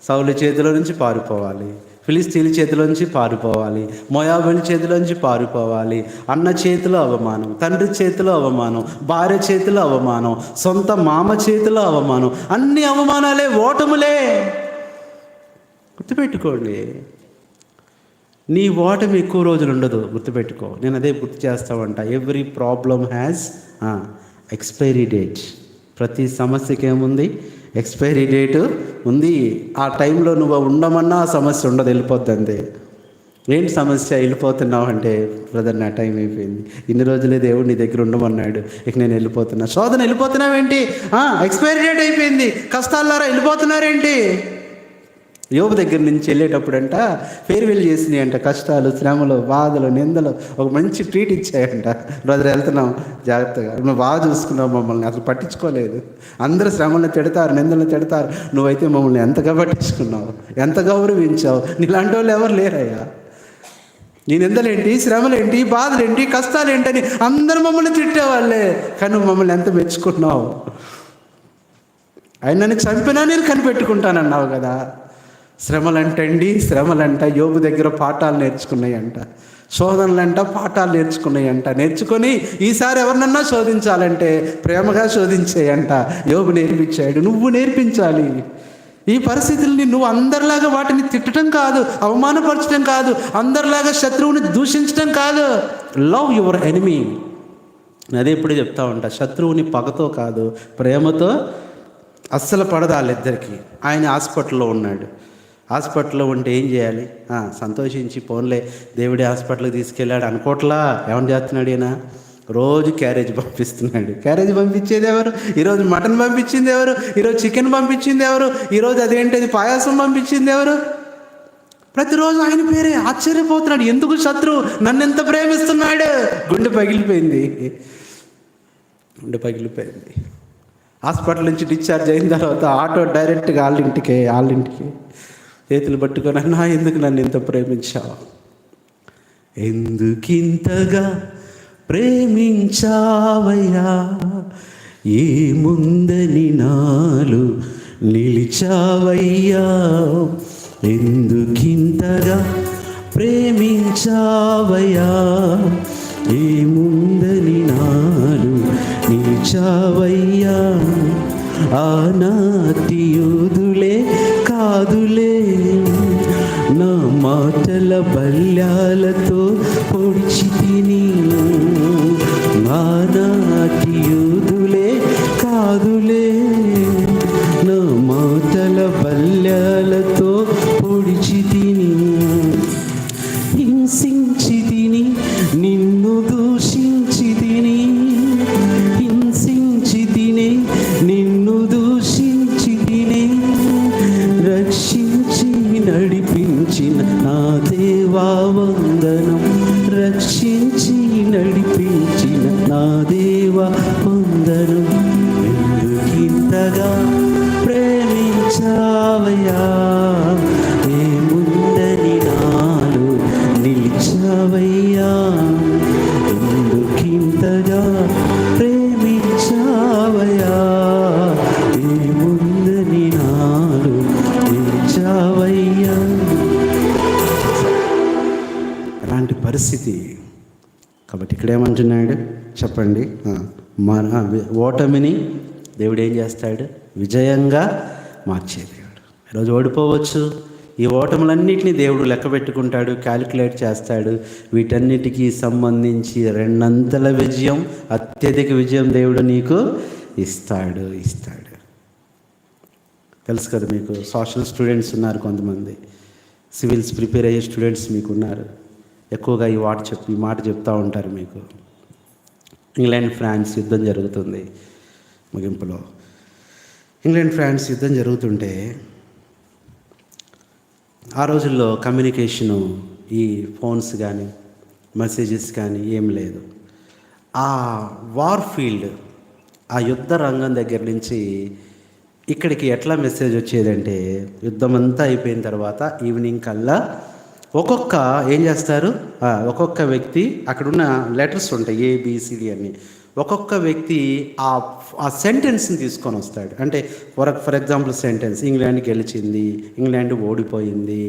సౌలు చేతిలో నుంచి పారిపోవాలి, ఫిలిస్తీన్ల చేతిలో నుంచి పారిపోవాలి, మోయాబుల చేతిలో నుంచి పారిపోవాలి. అన్న చేతిలో అవమానం, తండ్రి చేతిలో అవమానం, భార్య చేతిలో అవమానం, సొంత మామ చేతిలో అవమానం. అన్ని అవమానాలే, ఓటములే. గుర్తుపెట్టుకోండి, నీ ఓటమి ఎక్కువ రోజులు ఉండదు. గుర్తుపెట్టుకో. నేను అదే గుర్తు చేస్తామంట. Every problem has expiry date. ప్రతి సమస్యకి ఏముంది? ఎక్స్పైరీ డేటు ఉంది. ఆ టైంలో నువ్వు ఉండమన్నా ఆ సమస్య ఉండదు, వెళ్ళిపోద్ది అంతే. ఏంటి సమస్య? వెళ్ళిపోతున్నావు అంటే, బ్రదర్ నా టైం అయిపోయింది, ఇన్ని రోజులే దేవుడు నీ దగ్గర ఉండమన్నాడు, ఇక నేను వెళ్ళిపోతున్నా. శోధన వెళ్ళిపోతున్నావేంటి? ఎక్స్పైరీ డేట్ అయిపోయింది. కష్టాలారా వెళ్ళిపోతున్నారేంటి? యోబు దగ్గర నుంచి వెళ్ళేటప్పుడంట ఫేర్వెల్ చేసినాయి అంట. కష్టాలు, శ్రమలు, బాధలు, నిందలు ఒక మంచి ట్రీట్ ఇచ్చాయంట. బ్రదర్ వెళ్తున్నాం జాగ్రత్తగా, నువ్వు బాగా చూసుకున్నావు, మమ్మల్ని అసలు పట్టించుకోలేదు. అందరూ శ్రమలను తిడతారు, నిందలను తిడతారు, నువ్వైతే మమ్మల్ని ఎంతగా పట్టించుకున్నావు, ఎంత గౌరవించావు. నీలాంటి వాళ్ళు ఎవరు లేరయ్యా. నీ నిందలేంటి, శ్రమలేంటి, బాధలేంటి, కష్టాలేంటని అందరూ మమ్మల్ని తిట్టేవాళ్ళే, కానీ నువ్వు మమ్మల్ని ఎంత మెచ్చుకున్నావు. ఆయన నన్ను చంపినా నేను కనిపెట్టుకుంటానన్నావు కదా. శ్రమలంట యోబు దగ్గర పాఠాలు నేర్చుకున్నాయంట. శోధనలంట పాఠాలు నేర్చుకున్నాయంట. నేర్చుకొని ఈసారి ఎవరినన్నా శోధించాలంటే ప్రేమగా శోధించేయంట. యోబు నేర్పించాడు, నువ్వు నేర్పించాలి. ఈ పరిస్థితుల్ని నువ్వు అందరిలాగా వాటిని తిట్టడం కాదు, అవమానపరచడం కాదు, అందరిలాగా శత్రువుని దూషించడం కాదు. Love your enemy. అదే ఇప్పుడు చెప్తా ఉంటా, శత్రువుని పగతో కాదు ప్రేమతో. అస్సలు పడదు వాళ్ళిద్దరికి. ఆయన హాస్పిటల్లో ఉన్నాడు. హాస్పిటల్లో ఉంటే ఏం చేయాలి? సంతోషించి పోన్లే దేవుడి హాస్పిటల్కి తీసుకెళ్ళాడు అనుకోట్లా. ఏమని చేస్తున్నాడు ఈయన? రోజు క్యారేజ్ పంపిస్తున్నాడు. క్యారేజ్ పంపించేది ఎవరు? ఈరోజు మటన్ పంపించింది ఎవరు? ఈరోజు చికెన్ పంపించింది ఎవరు? ఈరోజు అదేంటిది పాయాసం పంపించింది ఎవరు? ప్రతిరోజు ఆయన పేరే. ఆశ్చర్యపోతున్నాడు, ఎందుకు శత్రువు నన్ను ఎంత ప్రేమిస్తున్నాడు. గుండె పగిలిపోయింది. హాస్పిటల్ నుంచి డిశ్చార్జ్ అయిన తర్వాత ఆటో డైరెక్ట్గా వాళ్ళ ఇంటికి చేతులు పట్టుకొని, అన్నా ఎందుకు నన్ను ఇంత ప్రేమించావు, ఎందుకింతగా ప్రేమించావయ్యా, ఏముందని నాలో నిలిచావయ్యా, ఎందుకింతగా ప్రేమించావయ్యా, ఏముందని నాలో నిలిచావయ్యా, ఆనాటి యోధులే కాదులే, నా మాటల బల్యాలతో పొడిచి తిని, ఆనాటి యోధులే కాదులే, నా మాటల బల్యాలతో పొడిచి తిని, హింసించి తిని, నిన్ను దూషించి తిని, హింసించి తిని, నిన్ను దూషించి తిని, రక్షించి నడిపించిన నా దేవా వందనం, రక్షించి నడిపించిన నా దేవా వందనం, ఎందుకింతగా ప్రేమించావయ్యా, ఏముందని నాలో నిలిచావయ్యా, ఎందుకింతగా ప్రేమించావయ్యా, ఏముందని నాలో నిలిచావయ్యా. అలాంటి పరిస్థితి. కాబట్టి ఇక్కడ ఏమంటున్నాడు చెప్పండి? మన ఓటమిని దేవుడు ఏం చేస్తాడు? విజయంగా మార్చే దేవుడు. ఈరోజు ఓడిపోవచ్చు, ఈ ఓటములన్నింటినీ దేవుడు లెక్క పెట్టుకుంటాడు, క్యాలిక్యులేట్ చేస్తాడు. వీటన్నిటికీ సంబంధించి రెండంతల విజయం, అత్యధిక విజయం దేవుడు నీకు ఇస్తాడు. తెలుసు కదా మీకు. సోషల్ స్టూడెంట్స్ ఉన్నారు, కొంతమంది సివిల్స్ ప్రిపేర్ అయ్యే స్టూడెంట్స్ మీకు ఉన్నారు. ఎక్కువగా ఈ మాట చెప్తూ ఉంటారు మీకు. ఇంగ్లాండ్ ఫ్రాన్స్ యుద్ధం జరుగుతుంది. ముగింపులో ఇంగ్లాండ్ ఫ్రాన్స్ యుద్ధం జరుగుతుంటే ఆ రోజుల్లో కమ్యూనికేషను, ఈ ఫోన్స్ కానీ మెసేజెస్ కానీ ఏం లేదు. ఆ వార్ ఫీల్డ్, ఆ యుద్ధ రంగం దగ్గర నుంచి ఇక్కడికి ఎట్లా మెసేజ్ వచ్చేదంటే, యుద్ధం అంతా అయిపోయిన తర్వాత ఈవినింగ్ కల్లా ఏం చేస్తారు, ఒక్కొక్క వ్యక్తి, అక్కడున్న లెటర్స్ ఉంటాయి ABCD అని, ఒక్కొక్క వ్యక్తి ఆ సెంటెన్స్ని తీసుకొని వస్తాడు. అంటే ఫర్ ఎగ్జాంపుల్ సెంటెన్స్, ఇంగ్లాండ్ గెలిచింది, ఇంగ్లాండ్ ఓడిపోయింది,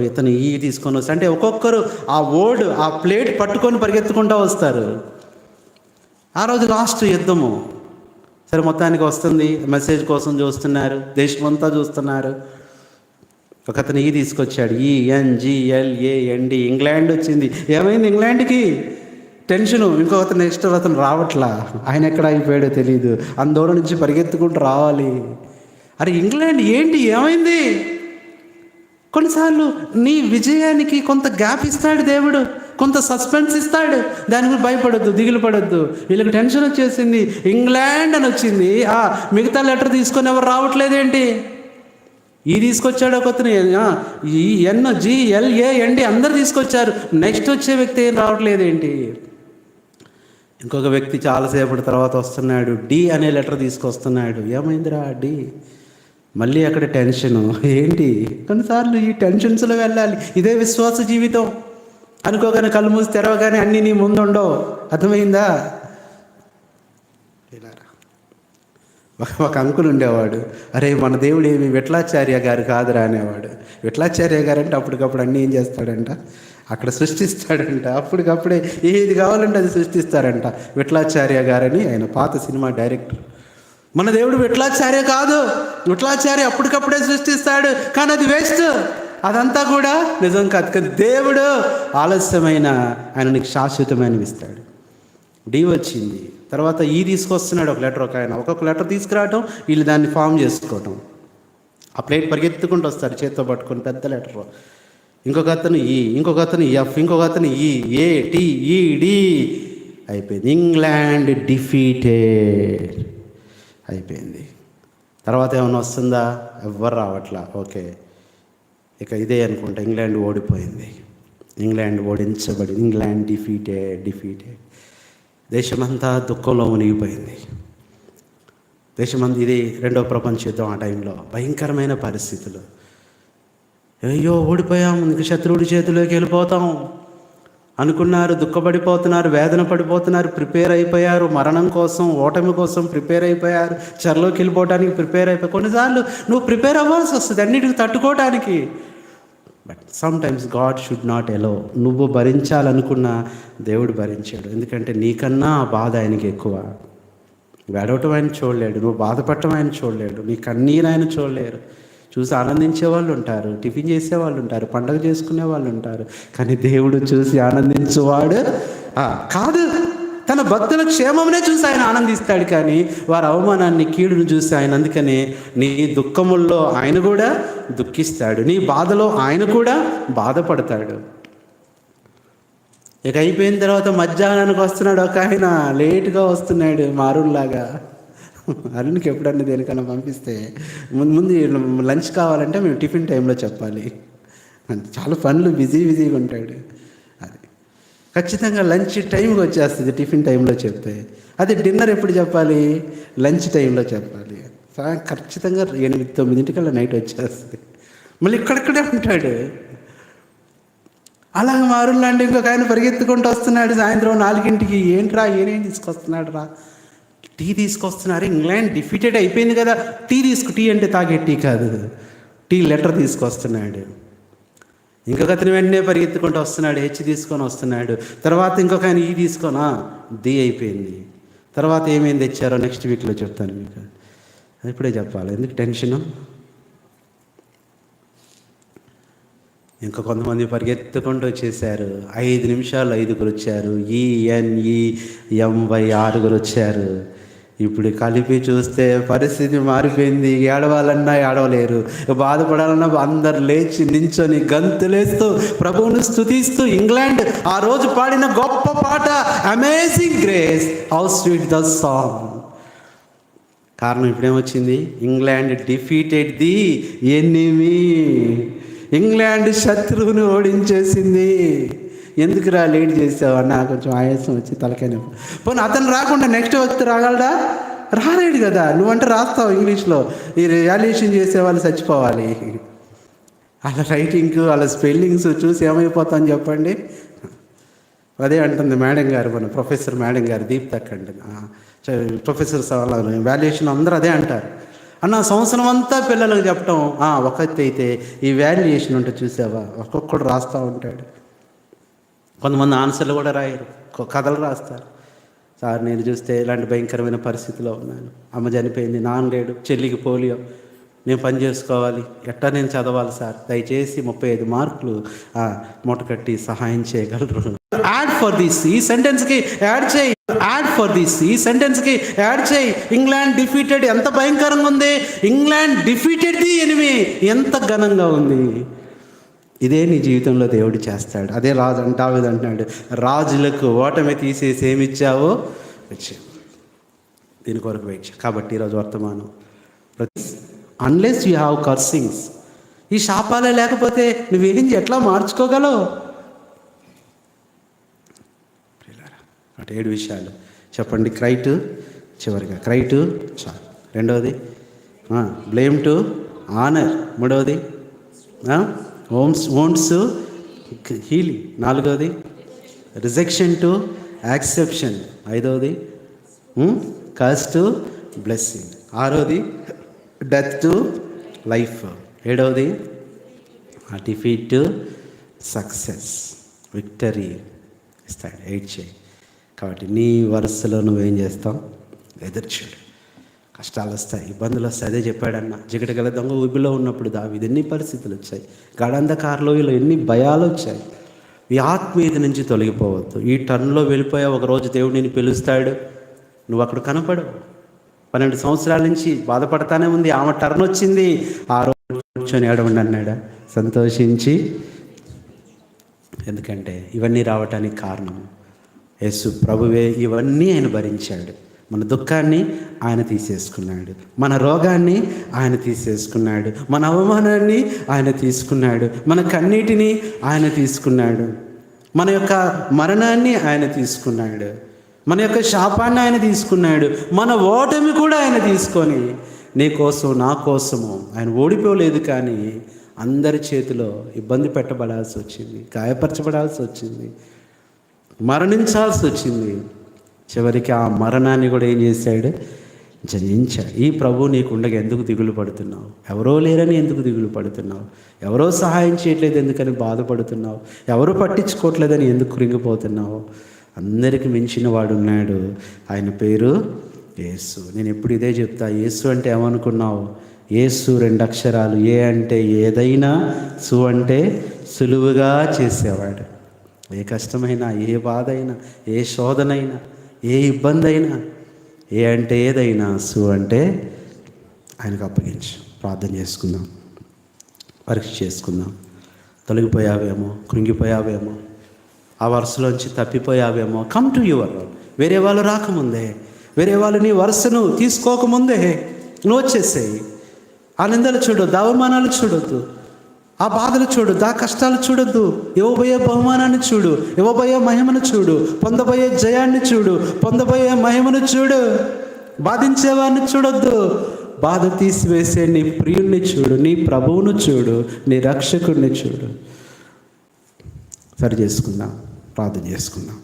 ఇతను తీసుకొని వస్తాడు. అంటే ఒక్కొక్కరు ఆ ప్లేట్ పట్టుకొని పరిగెత్తుకుంటూ వస్తారు. ఆ రోజు లాస్ట్ యుద్ధము. సరే, మొత్తానికి వస్తుంది, మెసేజ్ కోసం చూస్తున్నారు, దేశమంతా చూస్తున్నారు. ఒకతను తీసుకొచ్చాడు, ENGLAND, ఇంగ్లాండ్ వచ్చింది. ఏమైంది ఇంగ్లాండ్కి? టెన్షను. నెక్స్ట్ అతను రావట్లా, ఆయన ఎక్కడ అయిపోయాడో తెలియదు, అందూరం నుంచి పరిగెత్తుకుంటూ రావాలి. అరే ఇంగ్లాండ్ ఏంటి, ఏమైంది? కొన్నిసార్లు నీ విజయానికి కొంత గ్యాప్ ఇస్తాడు దేవుడు, కొంత సస్పెన్స్ ఇస్తాడు. దాని గురించి భయపడొద్దు, దిగులు పడొద్దు. వీళ్ళకి టెన్షన్ వచ్చేసింది, ఇంగ్లాండ్ అని వచ్చింది, మిగతా లెటర్ తీసుకొని ఎవరు రావట్లేదేంటి? తీసుకొచ్చాడు ఒకతను, NGLAND అందరు తీసుకొచ్చారు, నెక్స్ట్ వచ్చే వ్యక్తి ఏం రావట్లేదేంటి? ఇంకొక వ్యక్తి చాలాసేపటి తర్వాత వస్తున్నాడు, D అనే లెటర్ తీసుకొస్తున్నాడు. ఏమైందిరా D? మళ్ళీ అక్కడ టెన్షను. ఏంటి? కొన్నిసార్లు ఈ టెన్షన్స్లో వెళ్ళాలి. ఇదే విశ్వాస జీవితం. అనుకోగానే కళ్ళు మూసి తెరవగానే అన్నీ నీ ముందుండవు. అర్థమైందా? ఒక అంకుల్ ఉండేవాడు, అరే మన దేవుడు ఏమి విఠలాచార్య గారు కాదురా అనేవాడు. విఠలాచార్య గారు అంటే అప్పటికప్పుడు అన్నీ ఏం చేస్తాడంట, అక్కడ సృష్టిస్తాడంట. అప్పటికప్పుడే ఏది కావాలంటే అది సృష్టిస్తారంట. విఠలాచార్య గారని ఆయన పాత సినిమా డైరెక్టర్. మన దేవుడు విఠలాచార్య కాదు. విఠలాచార్య అప్పటికప్పుడే సృష్టిస్తాడు, కానీ అది వేస్ట్. అదంతా కూడా నిజం కాదు. దేవుడు ఆలస్యమైన ఆయన నీకు శాశ్వతమైనవి ఇస్తాడు. D వచ్చింది, తర్వాత తీసుకొస్తున్నాడు ఒక లెటర్. ఒక్కొక్క లెటర్ తీసుకురావటం, వీళ్ళు దాన్ని ఫామ్ చేసుకోవటం. ఆ ప్లేట్ పరిగెత్తుకుంటూ వస్తారు చేత్తో పట్టుకొని, పెద్ద లెటర్. ఇంకొక అతను ఇంకొక అతను F, ఇంకొక అతను ATED. అయిపోయింది, ఇంగ్లాండ్ డిఫీటెడ్ అయిపోయింది. తర్వాత ఏమైనా వస్తుందా? ఎవ్వరు రావట్లా. ఓకే, ఇక ఇదే అనుకుంటా, ఇంగ్లాండ్ ఓడిపోయింది, ఇంగ్లాండ్ ఓడించబడి, ఇంగ్లాండ్ డిఫీటెడ్. దేశమంతా దుఃఖంలో మునిగిపోయింది. దేశమంతా, ఇది రెండవ ప్రపంచ యుద్ధం. ఆ టైంలో భయంకరమైన పరిస్థితులు. అయ్యో ఓడిపోయాం, ఇంక శత్రువుడి చేతిలోకి వెళ్ళిపోతాం అనుకున్నారు. దుఃఖపడిపోతున్నారు, వేదన పడిపోతున్నారు, ప్రిపేర్ అయిపోయారు. మరణం కోసం, ఓటమి కోసం ప్రిపేర్ అయిపోయారు. చెరలోకి వెళ్ళిపోవడానికి ప్రిపేర్ అయిపోయారు. కొన్నిసార్లు నువ్వు ప్రిపేర్ అవ్వాల్సి వస్తుంది అన్నిటిని తట్టుకోవడానికి. But sometimes God should not allow. నువ్వు భరించాలనుకున్న దేవుడు భరించాడు. ఎందుకంటే నీకన్నా ఆ బాధ ఆయనకి ఎక్కువ. వేడవటం ఆయన చూడలేడు, నువ్వు బాధపడటం ఆయన చూడలేడు, నీ కన్నీరు ఆయన చూడలేరు. చూసి ఆనందించే వాళ్ళు ఉంటారు, టిఫిన్ చేసే వాళ్ళు ఉంటారు, పండగ చేసుకునే వాళ్ళు ఉంటారు. కానీ దేవుడు చూసి ఆనందించేవాడు కాదు. తన భక్తుల క్షేమమునే చూసి ఆయన ఆనందిస్తాడు, కానీ వారి అవమానాన్ని, కీడును చూసి ఆయన, అందుకనే నీ దుఃఖముల్లో ఆయన కూడా దుఃఖిస్తాడు, నీ బాధలో ఆయన కూడా బాధపడతాడు. ఇక అయిపోయిన తర్వాత మధ్యాహ్నానికి వస్తున్నాడు ఒక ఆయన, లేటుగా వస్తున్నాడు మారులాగా. అరుణ్కి ఎప్పుడన్నా దేనికన్నా పంపిస్తే ముందు లంచ్ కావాలంటే మేము టిఫిన్ టైంలో చెప్పాలి. చాలా పనులు బిజీగా ఉంటాడు. అది ఖచ్చితంగా లంచ్ టైంకి వచ్చేస్తుంది టిఫిన్ టైంలో చెప్తే. అదే డిన్నర్ ఎప్పుడు చెప్పాలి? లంచ్ టైంలో చెప్పాలి. ఖచ్చితంగా 8-9 నైట్ వచ్చేస్తుంది. మళ్ళీ ఇక్కడక్కడే ఉంటాడు. అలాగే మారులాంటి ఇంకొక ఆయన పరిగెత్తుకుంటూ వస్తున్నాడు సాయంత్రం 4కి. ఏంట్రా, ఏనేం తీసుకొస్తున్నాడు రా? టీ తీసుకొస్తున్నారు. ఇంగ్లాండ్ డిఫీటెడ్ అయిపోయింది కదా, టీ అంటే తాగే టీ కాదు, టీ లెటర్ తీసుకొస్తున్నాడు. ఇంకొక అతను వెంటనే పరిగెత్తుకుంటూ వస్తున్నాడు, H తీసుకొని వస్తున్నాడు. తర్వాత ఇంకొక ఆయన తీసుకొని D అయిపోయింది. తర్వాత ఏమేమి తెచ్చారో నెక్స్ట్ వీక్లో చెప్తాను మీకు. ఇప్పుడే చెప్పాలి, ఎందుకు టెన్షను? ఇంకా కొంతమంది పరిగెత్తుకుంటూ వచ్చేసారు. 5 నిమిషాలు 5గురు వచ్చారు. ENEMY 6గురు వచ్చారు. ఇప్పుడు కలిపి చూస్తే పరిస్థితి మారిపోయింది. ఏడవాలన్నా ఏడవలేరు, బాధపడాలన్నా అందరు లేచి నించొని గంతులేస్తూ ప్రభువును స్తుతిస్తూ ఇంగ్లాండ్ ఆ రోజు పాడిన గొప్ప పాట amazing grace, how sweet the song. కారణం ఇప్పుడేమొచ్చింది? England defeated the enemy. England శత్రువుని ఓడించేసింది. ఎందుకురా లేట్ చేసావు అన్న, కొంచెం ఆయాసం వచ్చి తలకైనా పోనీ అతను రాకుండా నెక్స్ట్ వస్తే రాగలడా? రాలేడు కదా. నువ్వంటే రాస్తావు ఇంగ్లీష్లో, ఈ రియాల్యుయేషన్ చేసేవాళ్ళు చచ్చిపోవాలి. వాళ్ళ రైటింగ్ వాళ్ళ స్పెల్లింగ్స్ చూసి ఏమైపోతామని చెప్పండి. అదే అంటుంది మేడం గారు, మన ప్రొఫెసర్ మేడం గారు దీప్తక్ అంటుంది. ప్రొఫెసర్స్ వాళ్ళ వాల్యుయేషన్ అందరూ అదే అంటారు. అన్న సంవత్సరం అంతా పిల్లలకు చెప్పటం ఒకటి అయితే ఈ వాల్యుయేషన్ ఉంటే చూసావా, ఒక్కొక్కడు రాస్తూ ఉంటాడు. కొంతమంది ఆన్సర్లు కూడా రాయరు, కథలు రాస్తారు. సార్ నేను చూస్తే ఇలాంటి భయంకరమైన పరిస్థితిలో ఉన్నాను, అమ్మ చనిపోయింది, నాన్న లేడు, చెల్లికి పోలియో, నేను పని చేసుకోవాలి, ఎట్టా నేను చదవాలి సార్, దయచేసి 35 మార్కులు మూట కట్టి సహాయం చేయగలరు. యాడ్ ఫర్ దిస్, ఈ సెంటెన్స్కి యాడ్ చేయి, యాడ్ ఫర్ దిస్, ఈ సెంటెన్స్కి యాడ్ చేయి. ఇంగ్లాండ్ డిఫీటెడ్, ఎంత భయంకరంగా ఉంది. ఇంగ్లాండ్ డిఫీటెడ్ ది ఎనిమీ, ఎంత ఘనంగా ఉంది. ఇదే నీ జీవితంలో దేవుడు చేస్తాడు. అదే రాజు దావీదు అంటున్నాడు, రాజులకు ఓటమి తీసేసి ఏమిచ్చావో వచ్చావు, దీని కొరకు వెయిట్. కాబట్టి ఈరోజు వర్తమానం, అన్లెస్ యూ హ్యావ్ కర్సింగ్స్, ఈ శాపాలే లేకపోతే నువ్వేం ఎట్లా మార్చుకోగలవు? అటు 7 విషయాలు చెప్పండి. క్రైట్, చివరిగా క్రైట్ చాలు. రెండవది బ్లేమ్ టు ఆనర్. మూడవది ఓన్స్ హీలింగ్. నాలుగవది రిజెక్షన్ టు యాక్సెప్షన్. ఐదవది కర్స్ టు బ్లెస్సింగ్. ఆరవది డెత్ టు లైఫ్. ఏడవది డిఫీట్ టు సక్సెస్, విక్టరీ ఇస్తాడు. 8 చేయి. కాబట్టి నీ వరుసలో నువ్వేం చేస్తావు? ఎదుర్చూడు. కష్టాలు వస్తాయి, ఇబ్బందులు వస్తాయి. అదే చెప్పాడన్న, జిగట గల దొంగ ఊబిలో ఉన్నప్పుడు దావీదు ఎన్ని పరిస్థితులు వచ్చాయి, గాఢంధకారలోయలో ఎన్ని భయాలు వచ్చాయి. ఈ ఆత్మీయత నుంచి తొలగిపోవద్దు. ఈ టర్న్లో వెళ్ళిపోయావు, ఒకరోజు దేవుడు నిన్ను పిలుస్తాడు, నువ్వు అక్కడ కనపడవు. 12 సంవత్సరాల నుంచి బాధపడతానే ఉంది. ఆమె టర్న్ వచ్చింది, ఆ రోజు కూర్చొని ఏడవండి అన్నాడా? సంతోషించి. ఎందుకంటే ఇవన్నీ రావటానికి కారణం యేసు ప్రభువే. ఇవన్నీ ఆయన భరించాడు. మన దుఃఖాన్ని ఆయన తీసేసుకున్నాడు, మన రోగాన్ని ఆయన తీసేసుకున్నాడు, మన అవమానాన్ని ఆయన తీసుకున్నాడు, మన కన్నీటిని ఆయన తీసుకున్నాడు, మన యొక్క మరణాన్ని ఆయన తీసుకున్నాడు, మన యొక్క శాపాన్ని ఆయన తీసుకున్నాడు, మన ఓటమి కూడా ఆయన తీసుకొని నీ కోసం నా కోసము ఆయన ఓడిపోలేదు. కానీ అందరి చేతిలో ఇబ్బంది పెట్టబడాల్సి వచ్చింది, గాయపరచబడాల్సి వచ్చింది, మరణించాల్సి వచ్చింది. చివరికి ఆ మరణాన్ని కూడా ఏం చేశాడు? జయించాడు. ఈ ప్రభు నీకుండగా ఎందుకు దిగులు పడుతున్నావు? ఎవరో లేరని ఎందుకు దిగులు పడుతున్నావు? ఎవరో సహాయం చేయట్లేదు ఎందుకని బాధపడుతున్నావు? ఎవరు పట్టించుకోవట్లేదని ఎందుకు కృంగిపోతున్నావు? అందరికి మించిన వాడు ఉన్నాడు, ఆయన పేరు యేసు. నేను ఎప్పుడు ఇదే చెప్తా, యేసు అంటే ఏమనుకున్నావు? యేసు 2 అక్షరాలు. ఏ అంటే ఏదైనా, సు అంటే సులువుగా చేసేవాడు. ఏ కష్టమైనా, ఏ బాధ అయినా, ఏ శోధనైనా, ఏ ఇబ్బంది అయినా, ఏ అంటే ఏదైనా, సు అంటే ఆయనకు అప్పగించు. ప్రార్థన చేసుకుందాం, పరీక్ష చేసుకుందాం. తొలగిపోయావేమో, కృంగిపోయావేమో, ఆ వరుసలోంచి తప్పిపోయావేమో, కమ్ టు యువర్. వేరే వాళ్ళు రాకముందే, వేరే వాళ్ళు నీ వరుసను తీసుకోకముందే నువ్వు వచ్చేసేయి. ఆ నిందలు చూడొద్దు, అవమానాలు చూడొద్దు, ఆ బాధలు చూడొద్దు, ఆ కష్టాలు చూడొద్దు. ఇవ్వబోయే బహుమానాన్ని చూడు, ఇవ్వబోయే మహిమను చూడు, పొందబోయే జయాన్ని చూడు, పొందబోయే మహిమను చూడు. బాధించేవాడిని చూడొద్దు, బాధ తీసివేసే నీ ప్రియుణ్ణి చూడు, నీ ప్రభువును చూడు, నీ రక్షకుడిని చూడు. సరి చేసుకుందాం, ప్రార్థన చేసుకుందాం.